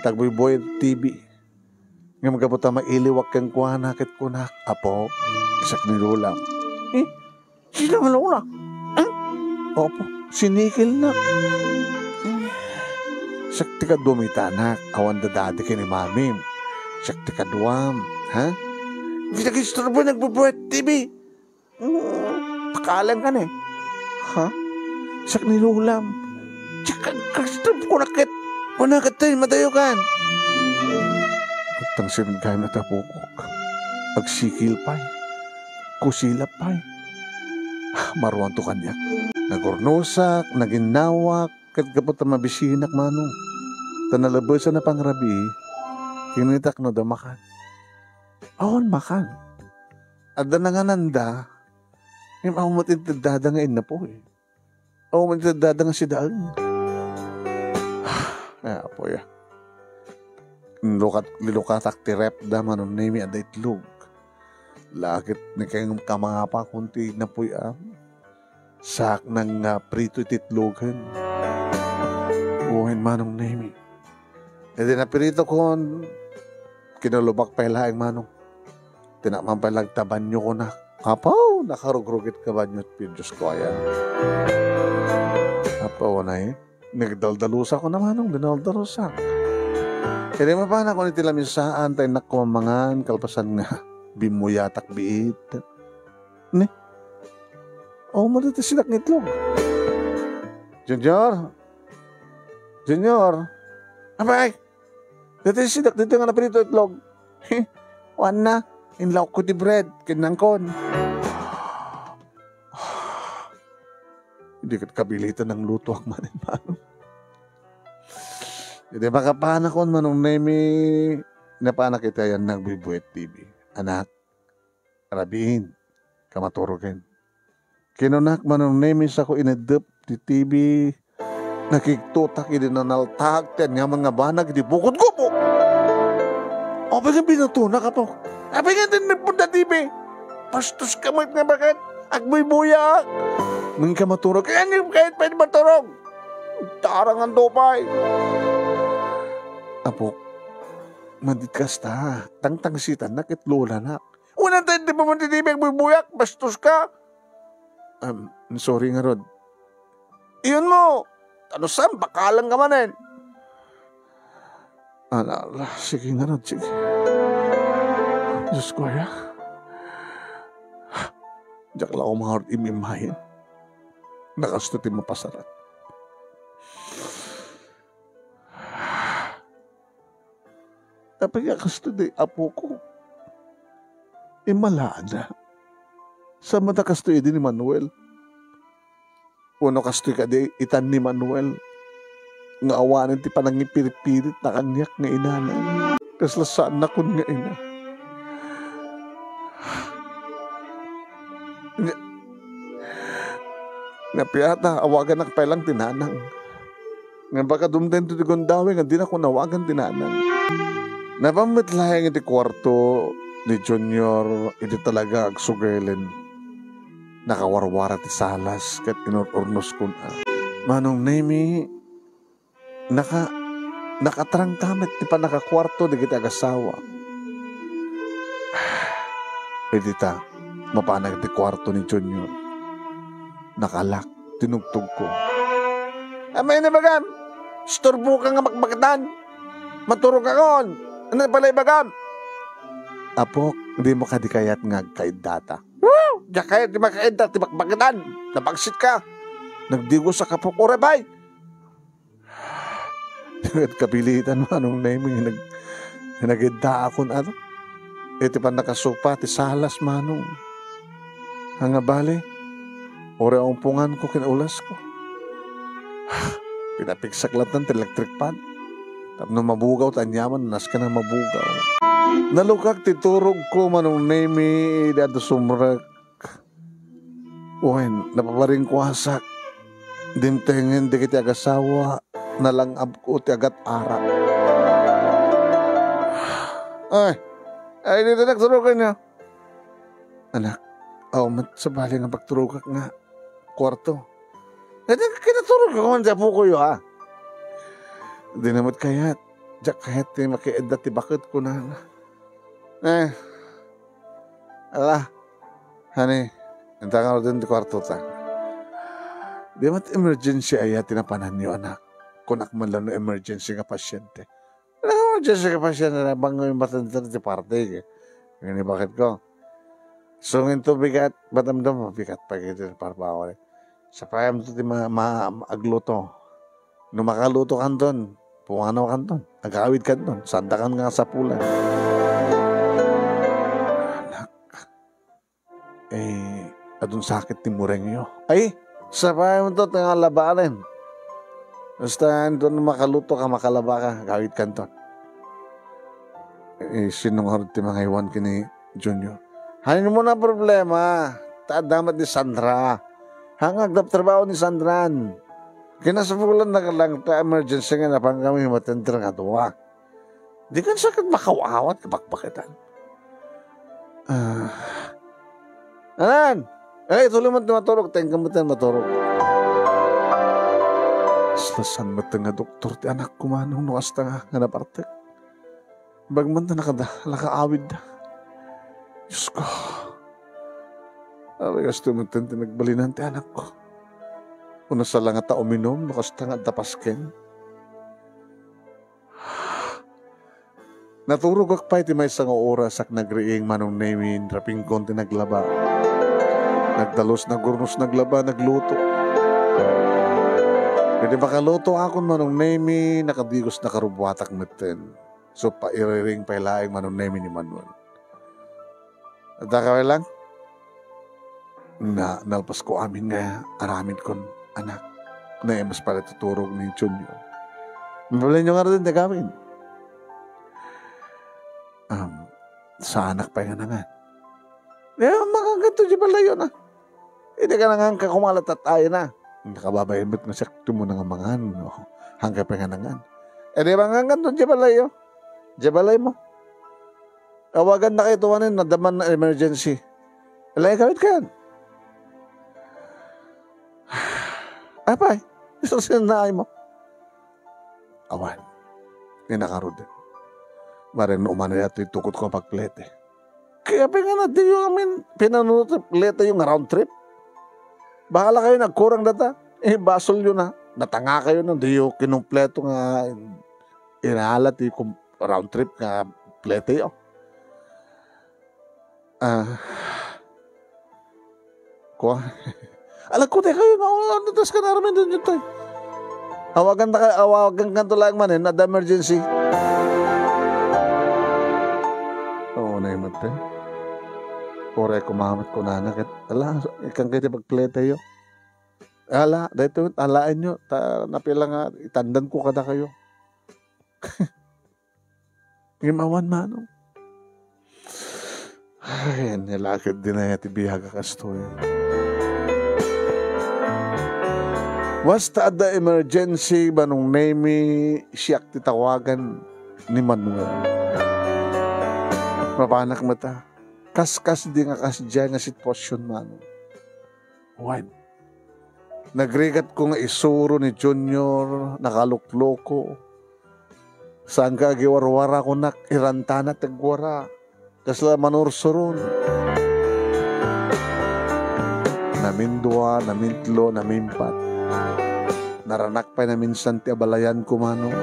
tagboy-boy TV. Ngayam ka po ta mailiwak kang kuha kit kunak, apo, isak ni Lola. Sila nga Lola? Opo, sinikil na. Sakti ka dumitanak, awan dadadi ka ni Mami. Sakti ka duwam, ha? Hindi nag-istorbo nagbubuhat TV. Pakalang ka na eh. Ha? Sak ni Lulam. Tsaka kag-istorbo ko nakit. Panakat tayo, matayo kan. At ang sinigay na tapukok. Agsikil pa'y. Kusila pa'y. Maruan to kanya. Nagurnusak, naginawak, kat kapot na mabisinak manong. Tanalabasan na pangrabi, kinitak no da makan. Awan makan. Adda na nga nanda, yung ako matintadada nga ina po eh. Ako matintadada nga si daan. Po ya. Lilukatak ti rep da manon nemi aday itlog. Lakit na kayong kamangapa kunti na po ya. Sak ng prito ititlogan. Buhin manong nemi. E di napirito ko, kinulubak pa ilaing manong. Tinakman pa ilang tabanyo ko na. Apaw, nakarugrugit ka ba nyo't Diyos ko ayan. Apaw na eh. Nagdaldalusa ko na manong, dinaldalusa. E di mapana ko ni tilaminsaan, tayo nakumamangan, kalpasan nga, bimuyatak biit. Ne? Madito sinak nitlog. Junior, abay, dito sinak, dito nga napirito itlog. Wan na, inlaw ko di bread, kinangkon. Hindi ka kabilitan ng luto ang manin, manong. Hindi makapanak ko manong nemi, napanak kita yan nagbibuet TV. Anak, rabiin, kamaturokin. Kinunak manong nemi sa ko inedep di TV, nakiktutak idinanaltag, ten nga mga banag, di bukod ko po. Abay nga binatunak ka po. Abay nga din nagpunta TV. Pastos ka mo nga bakit? Agboy buyak. Nang ka maturog, kaya nga kahit pwede maturog. Tarangan do pa'y. Apo, mandit ta. Tangtangsitan na kit lola na. Unang tayo di pa manditibig buyak, bastos ka. Sorry nga Rod. Iyon mo. Ano saan, bakalang ka manin. Sige nga Rod, sige. Diyos ko ya. Diyak lang ako mga hard imimahin. Nakastutin mapasarat. Tapi kakastudi, apo ko. Imalada. Sa mata kastoy din ni Manuel. Uno kastoy ka di itan ni Manuel. Nga awanin ti panangipirit-pirit na kanyak nga inanan. Kaslasaan na kun nga ina. Nga piyata, awagan na kapailang tinanang. Nga baka dumden to di gondawe, nga di na ko nawagan tinanang. Napamitlayan iti kwarto ni Junior, iti talaga agsugelin. Nakawarwara ti salas, kat inorornos ko na. Manong Nemi, nakatarang kamit, di pa nakakwarto, di kita agasawa. Pwede ta, mapanag iti kwarto ni Junior. Nakalak, tinugtog ko. Amay na bagam, storbo ka nga makbagdan. Maturog akon. Ano pala ibagam? Apo, hindi mo kadikayat nga kaidata. Woo! Diya kaya di makaidata, di makbagdan. Napagsit ka. Nagdigo sa kapok o rebay. Kapilitan mo anong naming nagidda ako na ano. Iti pa nakasupa, ti salas manong. Hanga bali, ore ang pungan ko kinaulas ko. Pinapigsak lang ng electric pan. Tapno mabugaw, tanyaman, nas ka na mabugaw. Nalukak titurog ko manong nemi, dado sumrak. Uwen, napaparing ko hasak. Dimtengen, di kiti agasawa, nalangab ko, ti agat arak. Ay, dito nagturugan niya. Anak, sabali nga pagturugak nga, kwarto. Kinaturog ko man sa puko yo ha. Di naman kayat. Diyak kahit makiedda ti bakit ko na. Honey, nantakan ko din di kwarto ta. Di mat emergency ay tinapanan niyo anak. Kunak man lang no emergency nga pasyente. Emergency nga pasyente na bango yung matanda ti parte. Ganyan bakit ko. Sungin to bigat, batamdam bigat pag ito para bawal. Sa payam to ti maagluto. No makaluto kan doon, pumanaw kan doon, nag-awid kan doon, sandakan nga sa pula. Anak, adun sakit ni Murengyo. Ay, sa payam to, tinga labanan. Basta doon makaluto ka, makalaba ka, gawid kan doon. Sinungarod ti mga iwan kini Junior. Hanin mo na problema, taadamat ni Sandra. Hangag na trabaho ni Sandran. Kinasapulan na lang ta emergency nga na pang kami matender nga tuwa. Di kan sakit makawawat kapakpakitan. Anan! Tuloy mo maturog. Tengka mo tayo maturog. Slasan mo nga doktor ti anak ko manong nukasta nga napartek. Bagman na nakaawid na. Diyos ko. Alas tumuntan tinagbalinan ti anak ko. Una sa lang at uminom, nakasta nga tapasken. Naturog akpay ti may isang oras ak nagriing manong namin, raping konti naglaba. Nagdalos, nagurnos, naglaba, nagluto. Pwede makaluto akon manong namin, nakadigos nakarubwatak meten. So pairiring pailaing manong namin ni Manuel. At nakaway lang? Na nalpas ko amin nga aramin kon anak na mas pala tuturog ni Junior. Mabalay nyo nga rin na gamin. Sa anak pa yung nangan. Makaganto di pala yun ah. Hindi ka nangan ka kumalat at tayo na. Nakababayin ba't nga siya mo nga mangan. Hanggang pa yung nangan. Di ba nga ganto di pala yun? Di balay mo. Awagan na kayo tuwanin na daman na emergency. Alay kawit ka yan. Apay, Isa sinanaay mo. Awan. Inakarod din. Maring naumano yato yung tukot ko pagplete. Kaya nga natin yung amin, pinanoplete yung round trip. Bahala kayo, nagkurang data. Basol yun na. Natanga kayo nung di yung kinumpleto nga inahalat yung round trip nga plete yun. Kuha. Alam ko tayo kayo, natas ka na ramin doon yun tayo. Awagan ka to lang man na emergency. Oo na yung mate. Ore kumahamit ko na nakit. Ala, ikang kayo pagplete yun. Ala, dahito, alain nyo. Napila nga, itandan ko kada kayo. Gimawan manong. Ay, nilakad din na yati bihaga kastoy. Basta ada emergency manong name siyak titawagan ni Manuel. Mapanak mata. Kas-kas di nga kasdya nga sitwasyon manong. One. Nagrigat ko nga isuro ni Junior, nakalukloko. Saan ka giwarwara ko nak irantana tagwara. Kasla manursuron. Namindua, namintlo, namimpat. Naranak pa na minsan ti abalayan ko manong.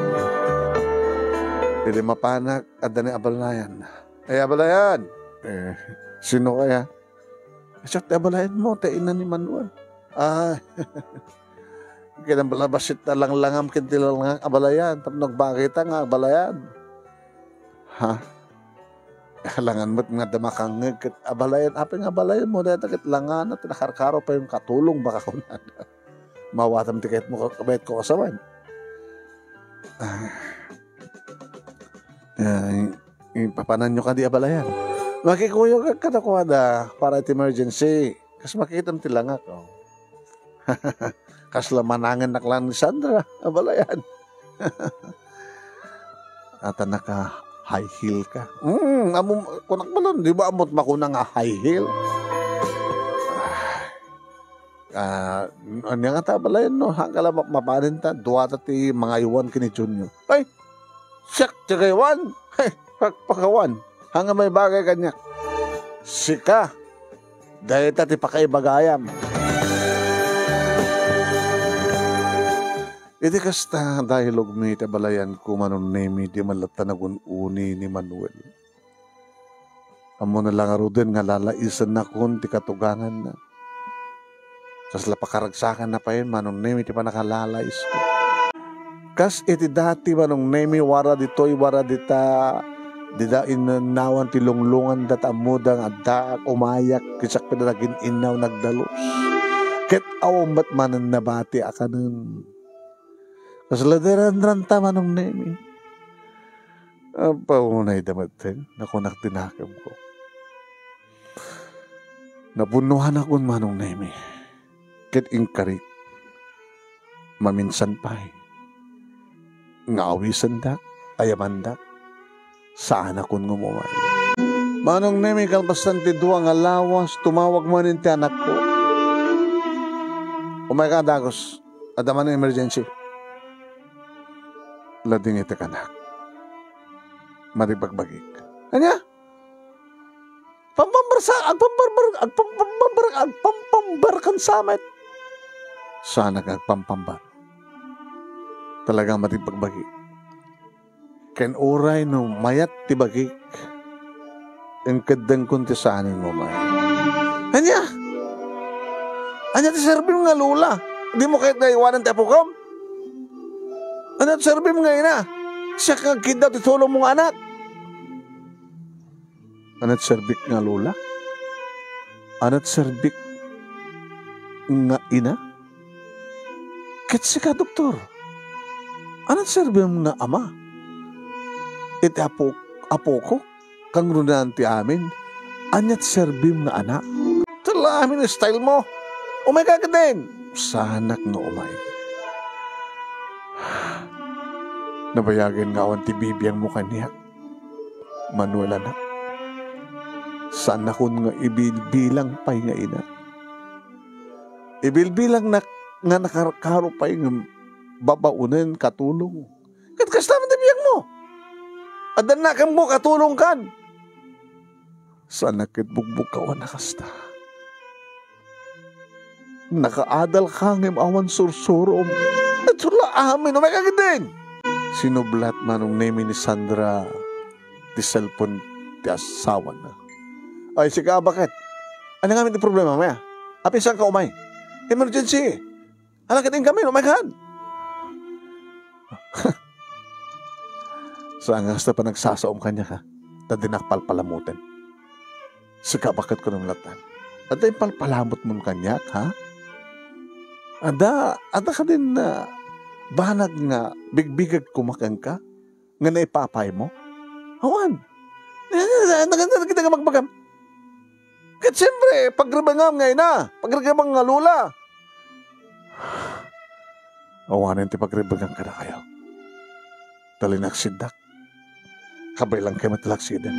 Dili mapanak, adda ni abalayan. Ay abalayan! Sino kaya? Siya ti abalayan mo, ti ina ni Manuel. Kinabalabasit na lang-langam kintilang abalayan. Tapos nagbakita nga abalayan. Ha? Halangan mo't nga damakang abalayan. Apa nga abalayan mo? Dahil takit langan at nakarkaro pa yung katulong baka ko na. Mawatam tiket mo kabayat ko kasawan. Ipapanan nyo ka di abalayan. Makikuyo ka katakwada para at emergency. Kasi makikita mo tilangak. Oh. Kasla manangan naklang ni Sandra. Abalayan. At naka high heel ka. Kunak mo lang. Di ba amot makuna nga high heel? Ano nga tabalayan no? Hanggang mapanin ta. Duwata ti mga iwan kini Junior. Ay! Siyak! Tsaka iwan! Ay! Pagpakawan! Hanggang may bagay kanya. Sika! Dahil ta ti pakaibagayam. Iti kasta dialog mi tabalayan ko manon nemi di malata nagun-uni ni Manuel. Amo na lang aruden nga lalaisan na kun ti katugangan na. Kasla pakaragsakan na pa yun, manong nemi, di pa nakalalais ko. Kas iti dati, manong nemi, wara dito'y, wara dita, dida inanawan, tilunglungan, datamudang, addaak, umayak, kisak pinalagin inaw, nagdalos. Ket awambat manan nabati akanan. Kasla deran ta, manong nemi. Paunay damatin, nakunak tinakam ko. Nabunuhan akong manong nemi. Ket ingkarik, maminsan pa'y, ngaawisan dak, ayaman dak, saan akong ngumumay. Manong nemi kalpasan ti duwa nga lawas, tumawag mo nin ti anak ko. Umay ka dagos, adaman ng emergency. Lading iti kanak. Maribagbagik. Kanya? Agpambarkan samet. Sana kagpampambar. Talagang matipagbagi. Ken uray no mayat tibagik. Ang kadang kunti saanin mo man. Anya ti serbi mo nga lula. Di mo kahit naiwanan tayo kam. Anya ti serbi mo nga ina. Siya kang kidda ti tulong mong anak. Anya ti serbik nga lula. Anya ti serbik nga ina. Ket ka, doktor. Anong serbiam nga ama? Iti apo ko, kang runan ti amin, anyat serbim nga anak. Tala amin style mo. Umay ka din. Sanak nga umay. Nabayagan nga awan ti bibiyang mo kaniya. Manuel anak. Sana kun nga ibilbilang pay nga ina. Ibilbilang nak nga nakakaro pa yung babaunin katulong. Kat kastaman tibiyang mo. Adan na kan mo katulong kan. Sana kit bugbog kawan nakasta. Nakaadal ka ng awan sursurom. At sula amin, umay kagidin. Sinublat manong name ni Sandra di cellphone ti asawa na. Ay, sige, bakit? Ano nga yung problema, maya? Api saan ka umay? Emergency. Alakatin kami, umay ka. Sa angas na pa nagsasaom kanya ka, na dinakpalpalamutin. Sige, bakit ko nang latan? At yung palpalamot mo kanya, ha? Ada ka din na banag nga bigbigag kumakang ka nga naipapay mo? Awan. Naganda ka magbagam. Kat siyempre, pagrabangam ngayon na. Pagrabang nga lula. Awanin ti pagribagang ka na kayo. Dali nagsidak. Kabay lang kayo matalagsidan.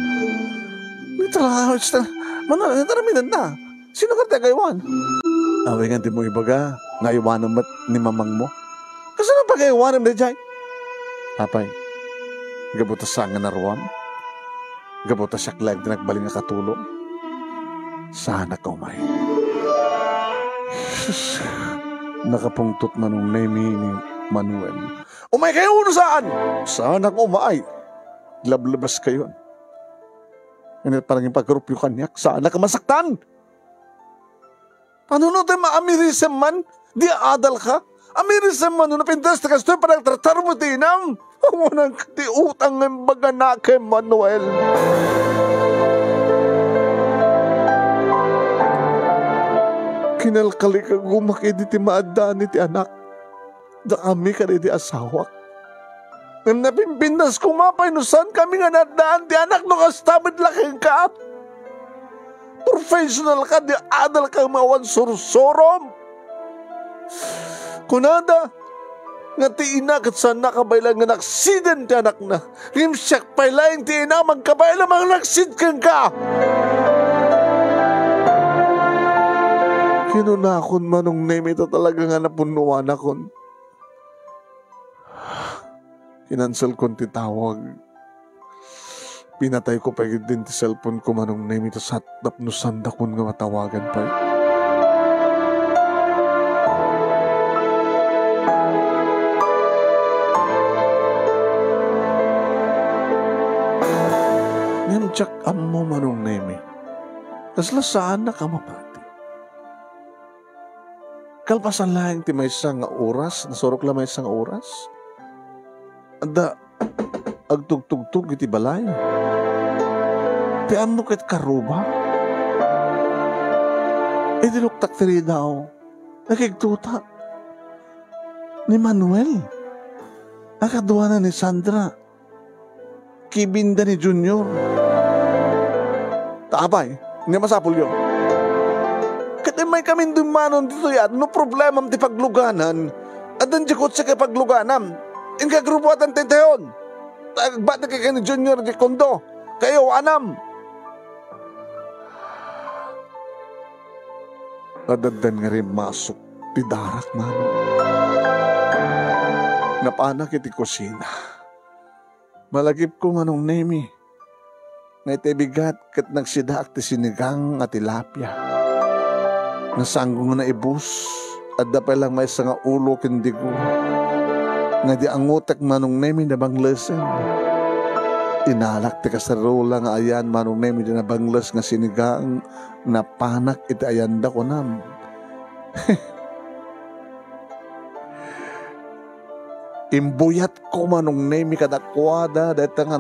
Nataraminan na. Sino ka tayo kayuan? Away nga di mo ibaga. Nga iwanan mo ni mamang mo. Kasi na pa kayo iwanan na dyan? Apay, gabutas sa nga naruam. Gabutas siya klag na nagbaling nga katulong. Sana ka umay. Nakapungtot na nung name ni Manuel. Umay kayo uno saan? Sana ka umay. Lablabas kayo. Ganit parang yung pagkarup yung kanyak. Sana ka masaktan. Ano no tayo maamirisem man? Di adal ka? Amirisem man no napintas na kastoy parang tratar mo tinam. Amunang ti utang ng baga na kay Manuel. Kinalkali ka gumakid ti maadaan ni ti anak. Da kami ka di asawak. Nang napimpindas kumapay no saan kami nga nadaan ti anak no kastamid laking ka. Professional ka di adal ka mawan sursorom. Kunada nga ti ina kat saan nakabaylan nga naksiden ti anak na. Rimsyak paylaing ti ina magkabaylan mga naksid kang ka. Kinunakon manong name ito talaga nga napunuan akon. Kinansel kon ti tawag. Pinatay ko pa din ti cellphone ko manong name ito sa tapnusan dakon nga matawagan pa. Niyamtsak mo manong name. Kasla saan na ka mapati? Kalpasan lang ti may isang oras, nasurok lang may isang oras. Anda, agtugtugtug iti balay. Ti ano ket karuba? E diluktak tiri daw, nakigtuta. Ni Manuel, akaduwa na ni Sandra, kibinda ni Junior. Taabay, hindi masapul yun. Kati may kaming dumanon dito yan, no problema ti pagluganan, at ang dikot sa kay pagluganan, in kagrubuatan tintayon, ba't na kay ni Junior di kondo, kayo anam. Adadan nga rin masok, ti darak mano. Napanak iti kusina. Malagip ko manong nemi, na itibigat kat nagsidaak ti sinigang at tilapia. Nasanggong na ibus, at dapay lang may nga ulo kindigo. Nga di angutak manong nemi na banglasan. Inalak ti kasarola nga ayan manong nemi na banglas nga sinigang na panak iti ayanda ko nam. Imbuyat ko manong nemi kadakwada dahil nga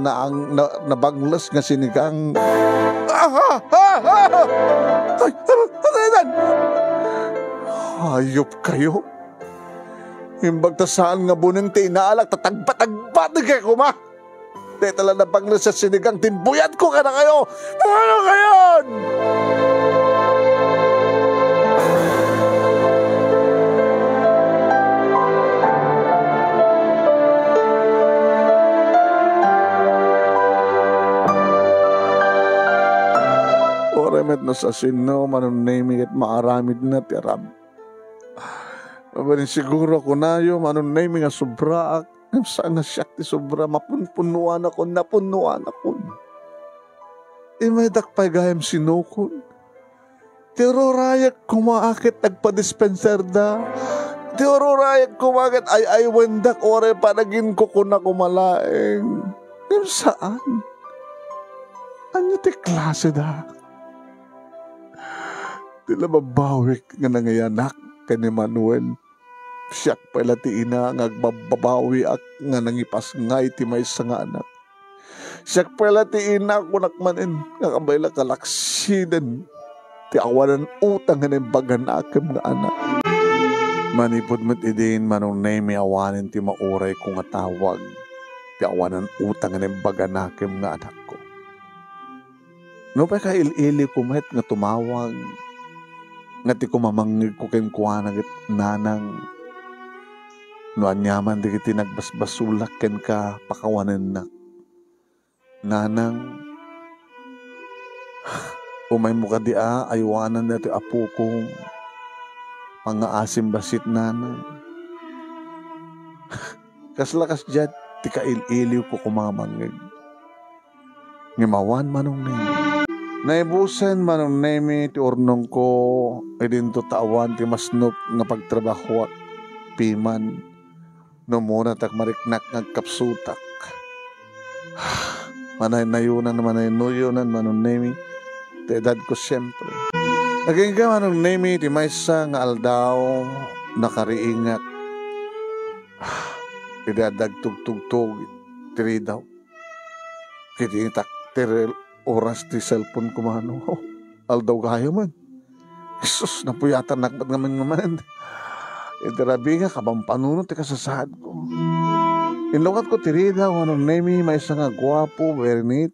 nabanglas nga sinigang. Ay, hayop kayo. Imbagtasaan nga bunin ti inaalak, tatagpa-tagpa na kayo kuma. Dahil tala nabanglas sa sinigang, timbuyat ko ka na kayo. Ano kayon? Oremet no sa sino, manunaymi at maaramid na tiarab. Mabanin siguro ko na yun, anong na yung mga sobra. Saan na siya ti sobra, mapunpunuan ako, napunuan ako. May dakpay gayam sinukon. Tirorayak kumaakit nagpa-dispenser da. Tirorayak kumaakit ay wendak ore panagin ko kuna kumalaeng. Saan? Ano ti klase da? Tila babawik nga nangayanak kani Manuel. Siyak pala ti ina ngagbabawi ak nga nangipas nga iti may nga anak. Siyak pala ti ina kunakmanin nga kabayla kalaksiden ti awanan utang nga bagan akem nga anak. Manipod mo't idin manong may awanin ti mauray ko nga tawag ti awanan utang nga bagan akem nga anak ko. No pa ka ili ko met nga tumawag nga ti kumamangig ko kenkwana nga nanang no anyaman di kiti nagbasbasulak ken ka pakawanan na. Nanang, umay mo ka di aywanan na ito apo ko. Pangaasim basit nanang. Kaslakas dyan, ti kaililiw ko kumamangig. Ngimawan manong nemi. Naibusan manong nemi ti ornong ko, edin to tawan ti masnop nga pagtrabaho at piman. No muna tak mariknak ngagkapsutak. Manay nayunan, manay nuyunan, manong nemi. Ti edad ko siyempre. Naging ka manong nemi, ti maysa nga aldaw, nakariingat. Idadag tugtugtog, tiri daw. Kititak, tiri oras ti cellphone ko mano. Aldaw kaya man. Jesus, napuyatan nakbat naman. Itirabi nga, kabampanunod, ti kasasad ko. Inlukat ko, tirida, anong nemi, may isa nga gwapo, very neat.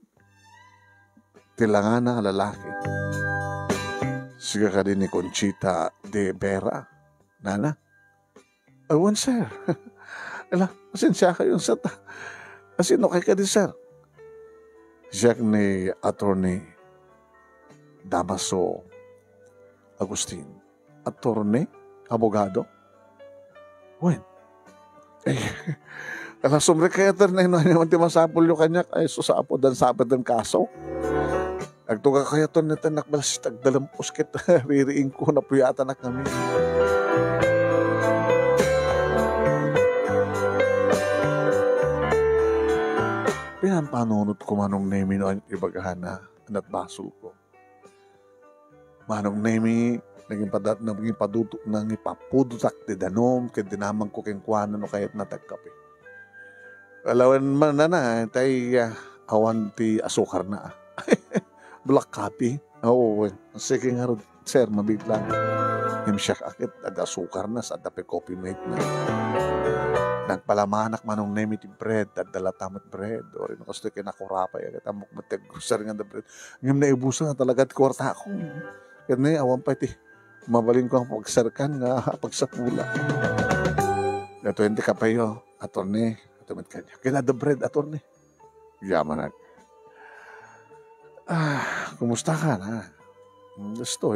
Tilangan na lalaki. Siga ka din ni Conchita de Vera. Nana? Awan, sir. Ala, pasensya kayo sa ta. Asino kay ka din, sir? Siya ni Attorney Damaso Agustin. Attorney? Abogado? When? Alam, sumre kaya na naman ti masapol yung kanya, ay susapo dan sabat dan kaso. Agtuga kaya to na tanak balas tagdalam puskit, ririing ko na puyata na kami. Pinampanunod ko manong nemi no ibagahan na anat basol ko. Manong nemi, naging padutok nang ipapudutak di danom, kaya dinamang ko kengkwanan no kahit natagkape. Alawan man na tay awan ti asukar na. Black coffee. Oo, sige nga rin, sir, mabiglang. Himsyak akit, ad asukar na sa dape coffee mate na. Nagpalamanak manong nemi ti bread, ad dalatamat bread. O rin kasto kinakurapay, agad amok matagusar nga da bread. Ngayon na ibusan na talaga at kwarta ako. Kaya na awan pa iti, mabalin ko ang pagsarkan nga pagsapula. Na 20 ka pa yun, attorney, atumit kanya. Kaya na da bread, attorney. Yaman nag. Kumusta ka na? Gusto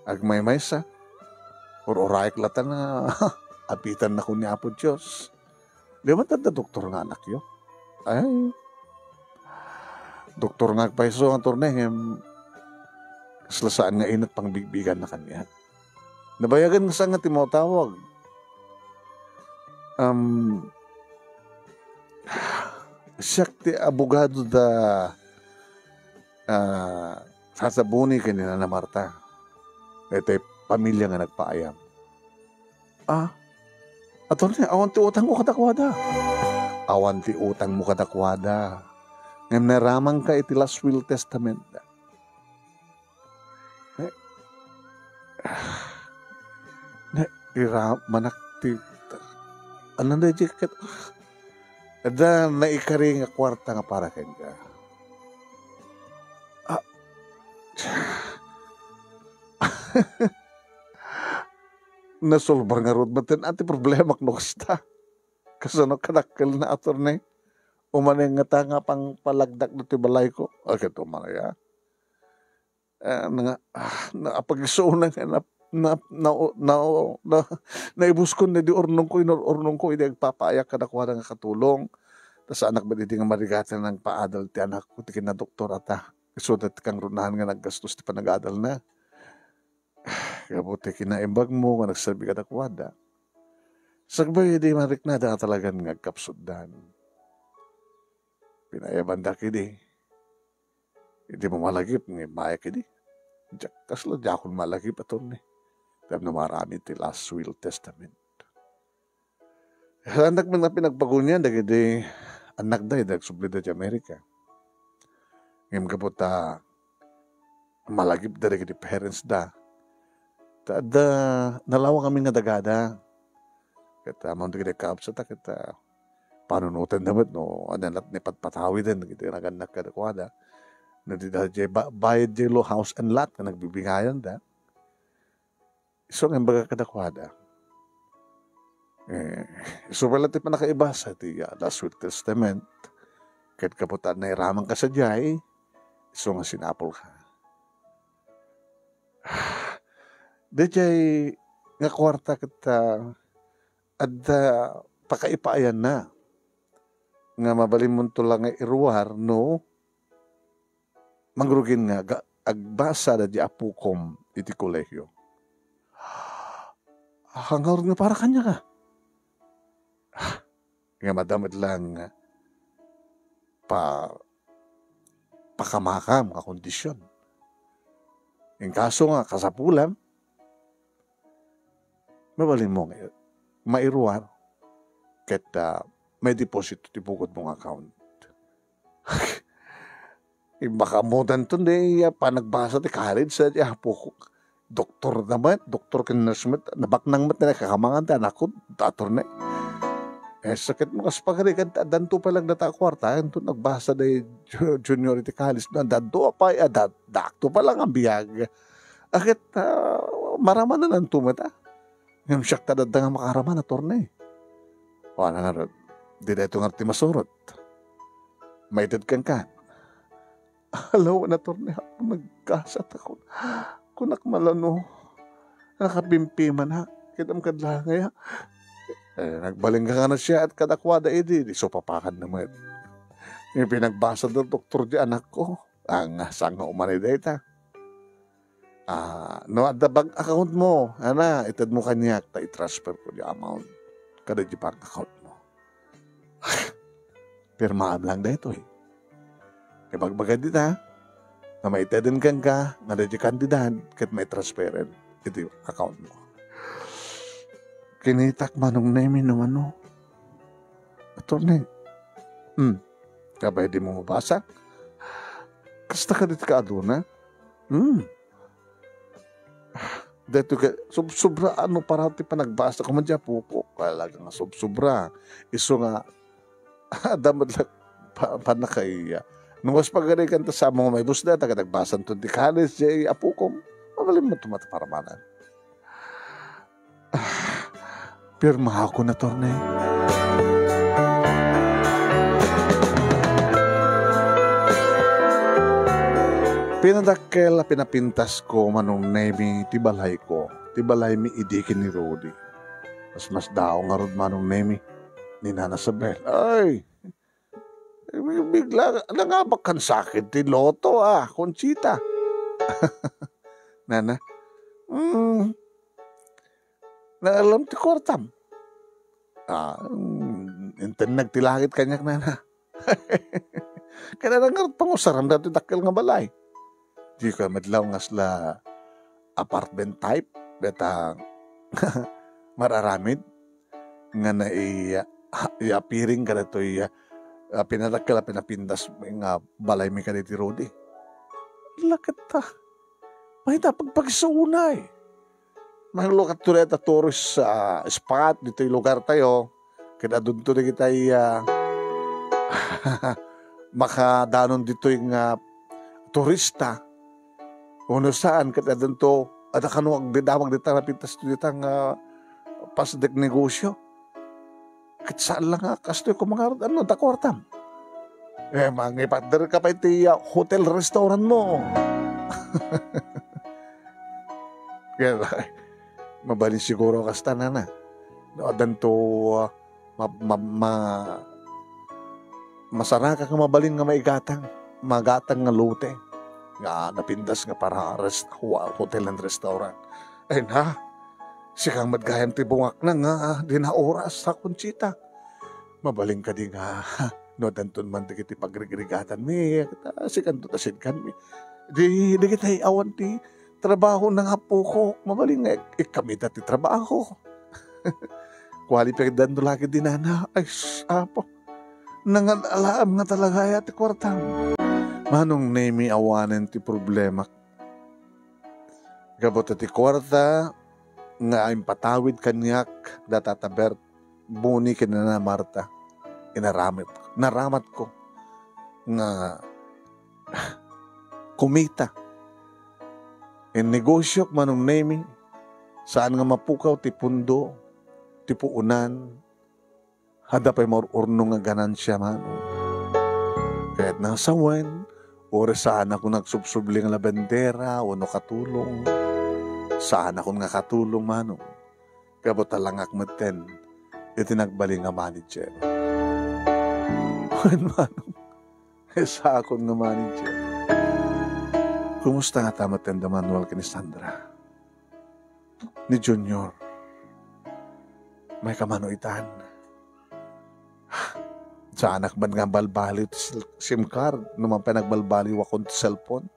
agmay-may sa. Or-oraik lata na apitan na ko ni Apo Diyos. Di ba tanda doktor nga anak yun? Ay, doktor nga agpaiso ang turne. Kaslasaan nga inat pang bigbigan na kanya. Nabayagan nga sa nga timotawag. Siyak ti abogado da sasabuni kanina na Marta. Ito pamilya nga nagpaayam. Attorney, awan ti utang mo kadakwada. Awan ti utang mo kadakwada. Ngayon naramang ka iti last will testament. Manak ti ano na jacket? Ada naikari nga kwarta nga para kanya. Nasolbar nga rod batin ati problema kno kasta. Kasano kadakkel na attorney. Umanay nga ta nga pang palagdak na ti balay ko. Okay, ito manaya. Napag-isuunan nga na na naibus ko na di ornong ko hindi agpapayak ka na kuha nga katulong. Tas anak ba di nga marigatan ng paadal ti anak ko ti kina doktor ata. So that kang runahan nga naggastos ti panagadal na. Kaya buti kinaimbag mo nga nagsabi ka na kuwada. Sagbay di marik na da talagang ngagkapsudan. Pinayaban da kidi. Hindi mo malagip ng maya kidi. Kaslo di akong malagip ato ni. Dahil na marami ti last will testament. Anak mo na pinagpago niya, dagiti anak da, nagsubli da di Amerika. Ngayon ka po malagip da dagiti parents da. Nalawa kami nga dagada. Kita mo dagiti kaapsa ta, kita panunutan naman, no, analat ni patpatawi din, dagiti naganak kadakwada. Bayad di lo house and lot na nagbibigayan da. So, ngayon baga kadakwada. So, relative pa nakaiba sa ti last will testament. Kahit kaputan na iramang ka sa diyay, so nga sinapol ka. Di diyay nga kwarta kita at pakaipayan na. Nga mabalim mo ito lang nga iruwar, no? Mangrugin nga, agbasa na di apukom iti kolehyo. Hangar nga para kanya ka. Nga madamad lang pakamakam ka kondisyon. Yung kaso nga kasapulam, mabalin mo nga, mairuar, ket may deposit ti bukod mong account. Makamudan to na panagbasa ti college sa po doktor naman, doktor ka nurse mat, nabaknang mat na kakamangan ta, anak ko, dator na. Sakit mo kas pagarikan, danto pa lang nata kwarta, ito nagbasa na junior ti college, danto pa, dakto pa lang ang biyag. Akit, maraman na lang tumata. Ngayon siyak tadad nga makaraman na torne. O, nga, di na ito nga ti masurot. May dad kang kan. Alaw na torne, nagkasat ako. Kunak malano, nakabimpiman ha, kitam kadlangay ha. Nagbaling ka na siya at kadakwada di so papakan naman. Yung pinagbasa ng doktor di anak ko, ang sanga umaniday ta. No, at the bank account mo, itad mo kanyak, i-transfer ko di amount. Kada di bank account mo. Pirmaan lang da ito eh. Ibagbagad di ta, na may itadin kang ka, na di kandidahan, kat may transferin, ito yung account mo. Kinitak manong namin ng ano. Attorney. Kabay di mo mabasa? Kasta ka dito ka aduna? Dito ka, subsubra ano parati pa nagbasa ko man dyan po. Kalaga nga subsubra. Iso nga, damad lang pa na kaya. Nung mas pagari kanta sa mga may busda, taga nagbasan to di kalis, jay apukom, mamalim mo tumataparamanan. Pirma ako na torne. Pinadakkel, pinapintas ko manong nemi tibalay ko. Tibalay mi idikin ni Rudy. Mas daw nga rod manong nemi ni Nana Sabel. Ay! Bigla, nangabak kan sakit ti Loto Conchita. Nana? Naalam ti Kortam. Nagtilangit kanyak nana. Kaya nangarot pangusaran dati dakil nga balay. Di ka madlaw nga sila apartment type. Beta mararamid. Nga na i-appearing ka na ito pinadakil na pinapindas nga balay mi ka ti Rudy. Lakit ta. May pagpagsaunay. May lukat to rin tourist spot dito yung lugar tayo. Kaya doon to rin kita makadanon dito yung turista. Uno saan kaya doon to ada kanuwag didamag dito napintas dito ang pasdek negosyo. Kahit saan lang kastoy ko mga takwartam. Mga ipader ka pa iti hotel restaurant mo. Kaya Mabalin siguro kasta na. Adan to masaraka ka mabalin nga maigatang. Magatang nga lute. Nga napindas nga para hotel and restaurant. Ay na, sikang madgayam ti bungak na nga di na oras sa kunchita. Mabaling ka di nga. No, danton man di kiti pagrigrigatan mi. Sikan to tasid kan mi. Di kita awan ti trabaho ng apo ko. Mabaling nga ikamita ti trabaho. Kwalipagdan do lagi din na. Ay, apo. Nangalaam nga talaga ya ti kwartang. Manong nemi awanen ti problema. Gabot ti kwarta nga impatawid kanyak datataber buni kinana Marta. Naramat ko nga kumita. In negosyo manong nemi saan nga mapukaw ti pundo ti puunan hada pa'y maurno nga ganansya manong. Kahit nasa wen ore saan ako nagsubsubli nga labendera o no katulong saan ako nga katulong manong. Kabot talangak meten iti nagbali nga manager. Manong, sa akon nga manager. Kumusta nga tamat tenda Manuel kini Sandra? Ni Junior. May kamanoitan. Sa anak man nga balbaliw SIM card. Naman pa nagbalbaliw akong cellphone.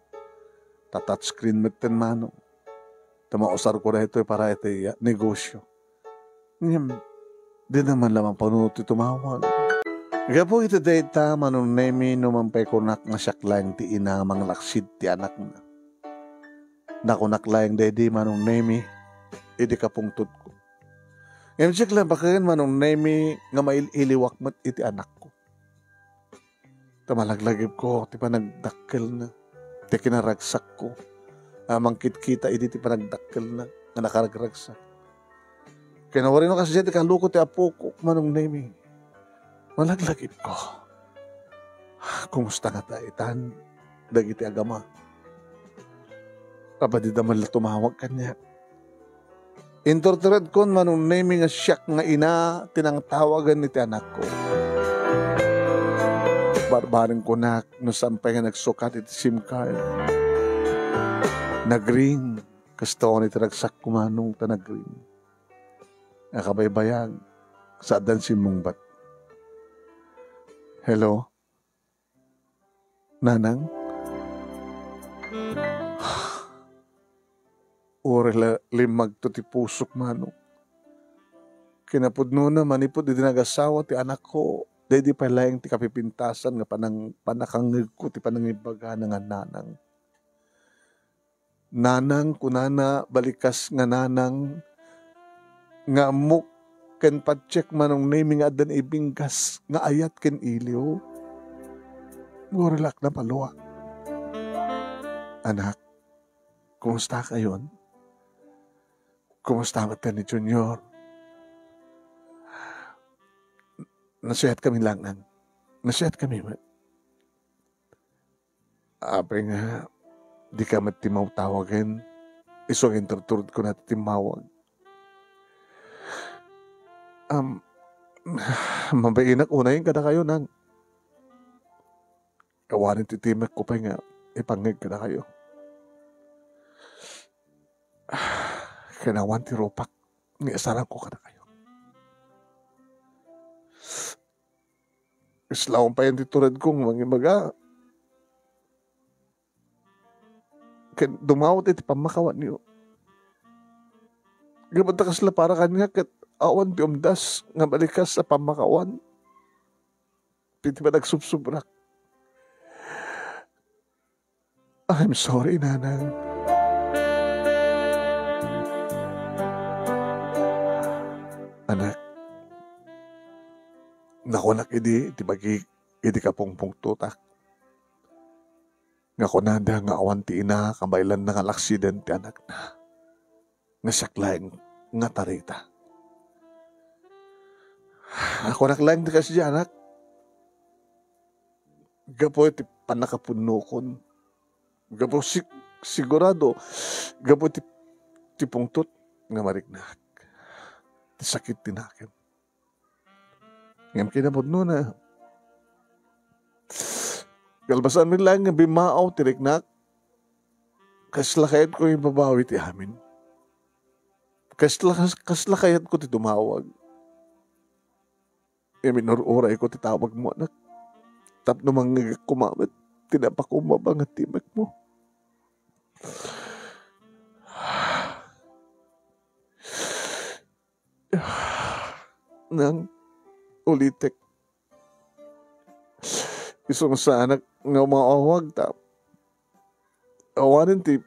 Ta-touchscreen meten manong. Tamausar ko na ito para ito negosyo. Ngayon, di naman lamang panunod ito tumawag. Gapo ito data manong nemi numampay kunak nga syaklang ti ina mga laksid ti anak na. Nakunak lang dedi manong nemi idi kapungtod ko. Ngayon syaklang bakayan manong nemi nga maililiwak mat iti anak ko. Tamalaglagib ko ti panagdakkel na. Ti kinaragsak ko. Mangkit kita idi ti panagdakkel na nga nakaragragsak. Kaya nawarin mo kasi siya ti kaluko ti apo ko manong nemi. Malaglagip ko. Kumusta nga taitan? Dagiti agama. Kapatid naman la tumawag kanya. Intertred kon manong naming nga siyak nga ina tinangtawagan ni ti anak ko. Barbaring ko na no sampay nga nagsukat iti SIM card. Nagring. Kasto ko ni tiragsak kumanong ta nagring. Nakabaybayag. Saadan si Mungbat. Hello? Nanang? Ore limag to ti pusok manong. Kinapudno na manipod di nagasawa ti anak ko. Dedi pa layang ti kapipintasan nga panakangig ko ti panangibaga nga nanang. Nanang kunana balikas nga nanang nga amok ken padcheck manong naming adan ibinggas nga ayat ken iliw. Ngorelak na paluwa. Anak, kumusta kayon? Kumusta ka ni Junior? Nasiyat kami lang nang. Nasiyat kami. Ape nga, di ka matimaw tawagan. Isong interturod ko na timawag. Mabainak unayin ka na kayo nang kawarin titimek ko pa nga ipangig ka na kayo. Kanawan ti ropak nga isarang ko ka na kayo. Islawang pa yan titurad kong mangimaga. Dumawat iti pamakawan niyo. Gabata kasla para kanya kat awan ti umdas nga balikas sa pamakawan. Piti ba nagsubsubrak? I'm sorry, nanang. Anak, nakunak idi bagi idi kapungpung tutak. Nga kunada nga awan ti ina kabaylan na nga laksiden ti anak na. Nga saklaing nga tarita. Ako naklang di kasi anak. Gapo ti panakapunukon. Gapo sigurado. Gapo ti pungtot. nga mariknak. Sakit tinakin. Ngam kinapod no na. Kalbasan mi lang nga bimaaw tiriknak. Kaslakayat ko yung babawi ti amin. Kaslakayat ko ti tumawag. Minururay ko ti tawag mo anak. Tapno mga kumamat. Tinapakumabang at timak mo. Nang ulitek. Isang sa anak nga maawag tap. Awanin ti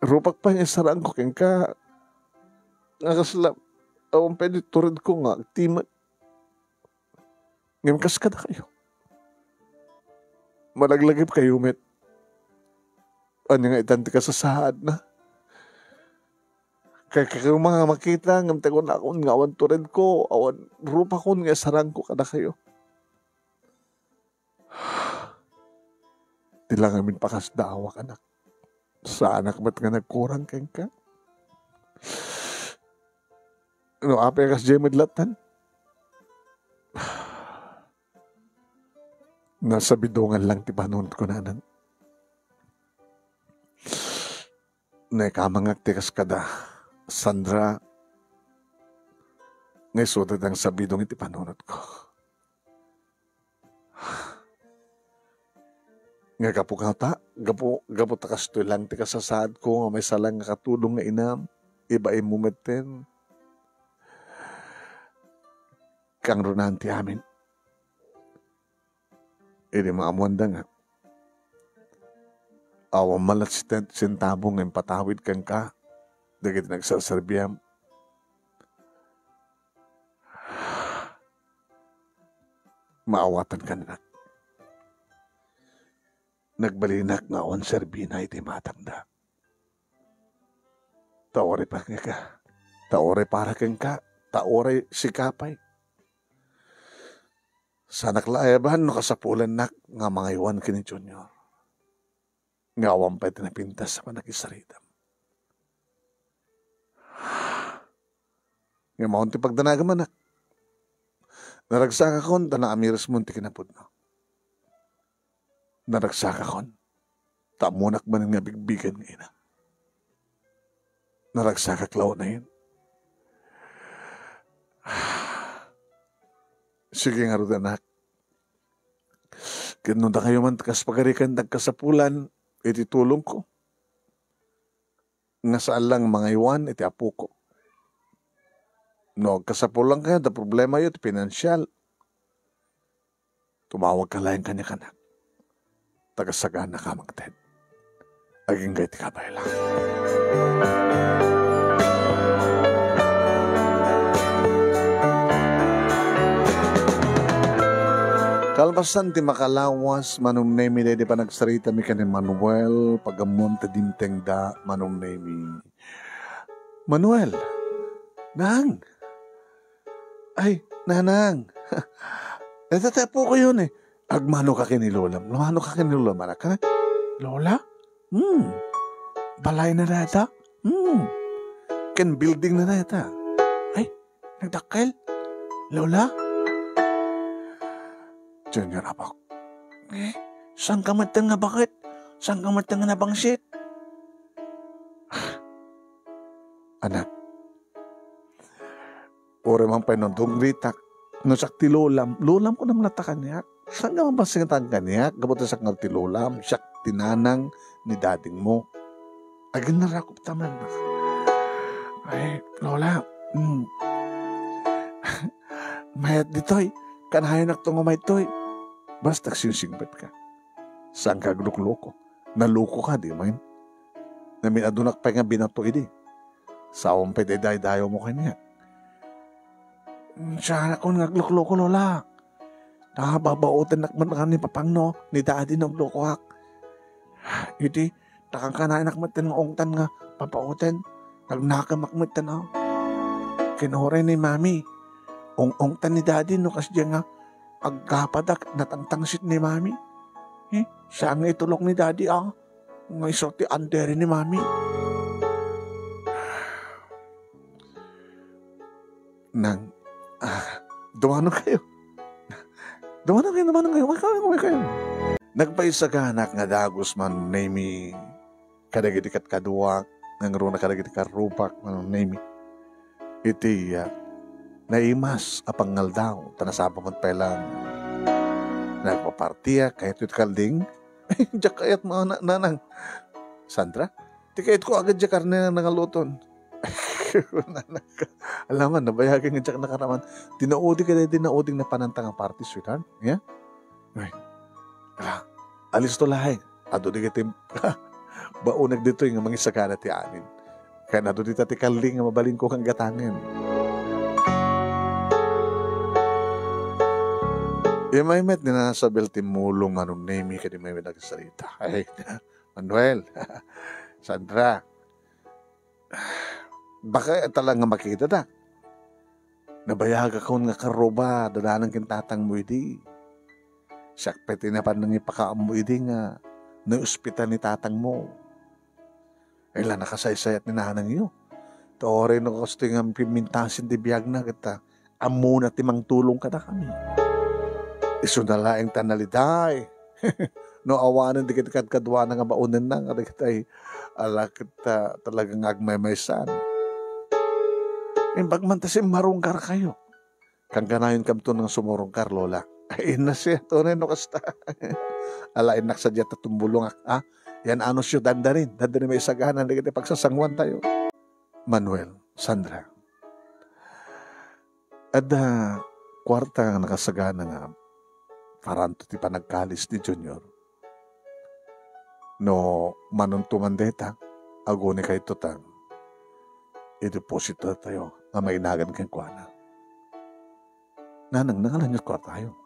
rupak pa niya sarang ko keng ka. Nakaslap. Awang pwede turid ko nga. Timat. Ngayon kas ka na kayo. Malaglagip kayo, met. Ano nga itanti ka sa sahad na. Kaya kayo mga makita, ngam tago na akong nga awan turid ko, awan rupa ko nga sarang ko kada kayo. Tila ngamin pakasdawak anak. Sa anak ba't nga nagkurang keng ka? Ano, apa kas jemid latan? Nasa bidungan lang ti panon ko nanan. Naikamangag ti kas kada. Sandra, ngay sudad ang sabidong iti panunod ko. Nga gapu ta, gapu takas to lang ti kasasad ko, nga may salang nga katulong nga inam, iba ay mumeten. Kang runan ti amin. Ini maamuanda nga. Awang malat sintabong ng patawid kang ka. Dagit nagsaserbiam. Maawatan ka na. Nagbalinak nga on serbina iti matanda. Taore pa ka. Taore para kang ka. Taore sikapay. Sa naklayaban no kasapulan nak nga mga iwan kini Junior. Nga awang pa tinapintas sa panakisaritam. Nga maunti pagdanagaman nak. Naragsaka kon, tana amiras mo ti kinapod no. Naragsaka kon, tamunak man nga bigbigan nga ina. Naragsaka klaw na yun. Sige nga rin anak. Ganun na kayo man takas pagarikan tagkasapulan, iti tulong ko. Nga saan lang mga iwan, iti apo ko. No, kasapulan kaya, da problema yun, pinansyal. Tumawag ka lang kanya-kanak. Tagasagaan na ka magted. Aging gay ti kabay lang. Kalpasan ti makalawas, manumnay mi di pa nagsarita mi kanin Manuel, pagamon ta dimteng da, manumnay mi. Manuel, nang! Ay, nanang! Natatapo ko yun eh. Agmano ka kinilulam. Lumano ka kinilulam, anak ka na. Lola? Balay na nata? Ken building na nata? Ay, nagdakkel? Lola? Junior Apak. Saan ka matang nga bakit? Saan ka matang nga bangsit? Anak, ore man pa nung ritak, no sakti lolam ko naman natakan niya. Saan ka man ba singatan ka niya? Gabutan sak nga ti lolam, siyak tinanang ni dading mo. Agin narakop taman. Ay, Lola, mayat ditoy, kanahayo naktungo maytoy. Basta singsingbat ka. Saan ka glukloko? Naluko ka, di man? Naminadunak pa nga binato idi. Sawang pa dayo mo kanya. Siya ako naglukloko, Lola. Nakababautan nakman ka ni Papangno, ni Daddy ng blokohak. Iti, takang ka na nakmatan ng ongtan nga, papautan. Nagnakamакмatan na. Kinuray ni Mami. Ongtan ni Daddy, no kasi nga, agkapadak, natangtangsit ni Mami. Siya nga itulok ni Daddy, Nga isorti andere ni Mami. nang dumanon kayo. Dumanon kayo. Wala kayo. Nagpaisaganak nga dagos man nami kadagitikat kaduwak ng runa kadagitikat rupak man nami. Iti naimas apangal daw tanasapa mo pelang nagpapartiya kahit ito kalding. Diyak kayat mga nanang Sandra, di kahit ko agad diyak karne na nangaluton. Alaman, nabayagin nga diyak nakaraman. Dinauding na panantang ang party, sweetheart. Yeah? Right. Alis to lahay. Ado di kitim, baunag dito yung mga isagana ti anin. Kaya nato di tati kaling nga mabalin ko kang gatangin. May met ni nasa beltimulong anong name ka di may nagsalita. Ay, Manuel, Sandra, baka talaga makita na. Nabayaga ko nga karoba, dadanang kintatang mo idi. Sakpeti na pa nang ipakaam mo idi nga, na ospital ni tatang mo. Ay lang nakasaysayat ni nanang iyo. Tore no gusto nga pimintasin di biyag na kita, amo na timang tulong ka na kami. Isunalaing tanaliday. No awanan di kita kadwa na nga baunan na nga kita ala kita talagang agmaymaysan. Bagmantasin marungkar kayo. Kang ganayon kam to ng sumurungkar, Lola. Ay na siya, tunay no kasta. Ala inak sadya tatumbulong yan ano siya dandarin may sagahan na kita pagsasangwan tayo. Manuel, Sandra. Ada kwarta nga nakasagana nga paranto ti panagkalis ni Junior. No manuntuman deta, aguni kay tutang. I-deposito tayo nga mainagan kang kuwana. Nanang nangalan niyo ko tayo.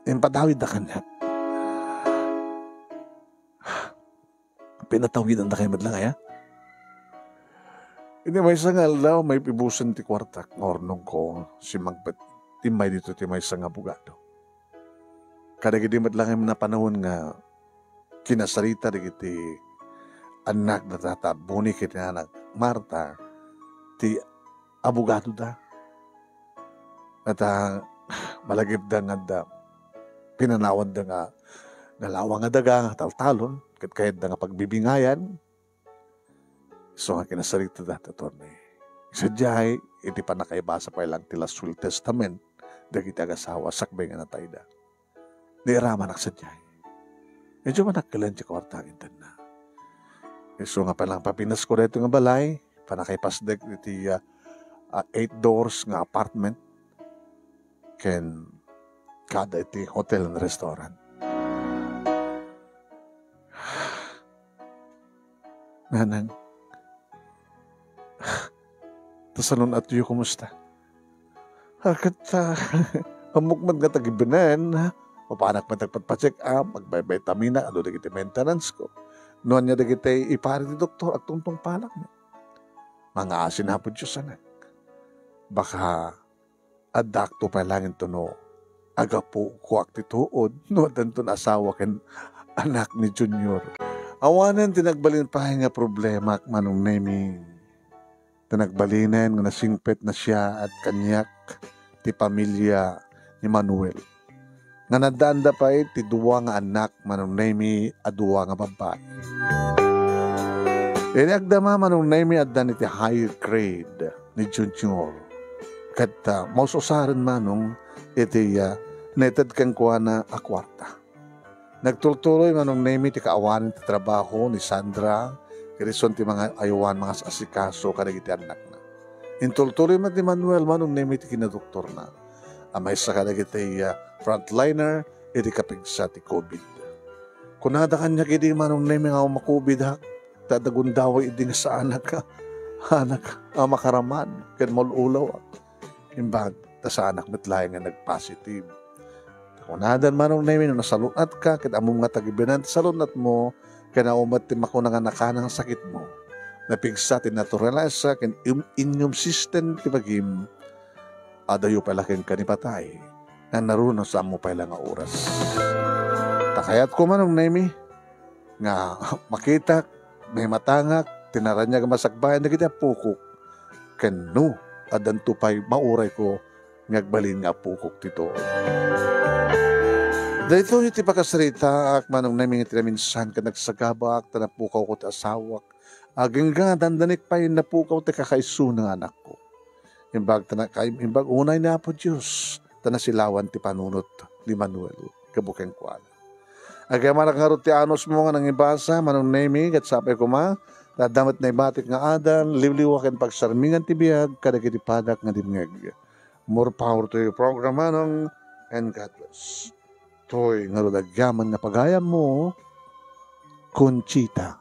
Impadawid na kanya. Pinatawidan na kayo madlang kaya? Hindi may sangal daw, may pibusan ti kwartak. Ngornong ko, si Magpat, timay dito ti may sang abogado. Kadagidi madlang kayo na panahon nga, kinasarita digiti anak na tatabuni kita anak Marta, ti abogado da. At malagip da nga pinanawad da nga nalawa nga daga nga taltalon, kahit da nga pagbibingayan. So nga kinasarita da, Atty. Sadyay, iti pa nakaibasa pa ilang tila Sul Testament, dagiti agasawa, sakbay nga natay da. Nairaman ak sadyay. Medyo manakalan siya kawartangin din na. So nga palang papinas ko rito nga balay, panakaipasdek iti 8 doors nga apartment, ken kada iti hotel and restaurant. Nanang, tasanon at iyo, kumusta? Hakat amukmad nga tagibinan, mapanak matagpatpacheck up, magbay-vitamina, ano na kita maintenance ko. Noon niya na kita ipari ni doktor at tungtong palak mo. Mga asin hapon siya sanak. Baka adakto pa lang ito no, aga po kuwak tituod, no danto na asawa ken anak ni Junior. Awanan tinagbalin pa nga problema manong naming. Tinagbalinen nga nasingpet na siya at kanyak ti pamilya ni Manuel. Nga nadanda pa ti duwa nga anak manong nami aduwa nga babae. Inagdama manong nami addan iti higher grade ni Junior. Kat maususaran manong iti netad kang kuha na akwarta. Nagtultuloy manong nami ti kaawanan ti trabaho ni Sandra, kirison ti mga ayuan mga asikaso kadag iti anak na. Intultuloy man ti Manuel manong nami ti kinadoktor na. Amay sa kadag iti frontliner, iti kapigsa ti COVID. Kunada kanya kiti manong nami nga umakubid ha, tadagundaway iti nga sa anak makaraman, ken malulaw. Imbag, ta sa anak metlay nga nag-positive. Kunadan manong nami no nasalunat ka, ket among nga tagibinan salunat mo, ken naumat ti makuna nga nakanang sakit mo. Napigsa ti naturalasa, ken immune system ti bagim, adayo pala ken kanipatay, na naruno sa mo pala nga oras. Takayat ko manong nami, nga makita, may matangak, tinaranya nga masakbayan na kita pukok. Kanu, adan tupay mauray ko, ngagbalin nga pukok tito. Dahito iti pakasarita, ak manong namin iti minsan ka nagsagabak, tanapukaw ko ti asawak, aging nga dandanik pa yung napukaw ti kakaiso ng anak ko. Imbag unay na po Diyos, tanasilawan ti panunot ni Manuel, kabukeng kwala. Agay manak nga ti anos mo nga nang ibasa, manong naming at sapay ko ma, dadamit na ibatik nga adan, liwliwakin pagsarmingan ti biyag, kadagiti padak nga dimngeg. More power to your program, manong, and God bless. Toy nga rudagyaman nga pagayam mo, Conchita.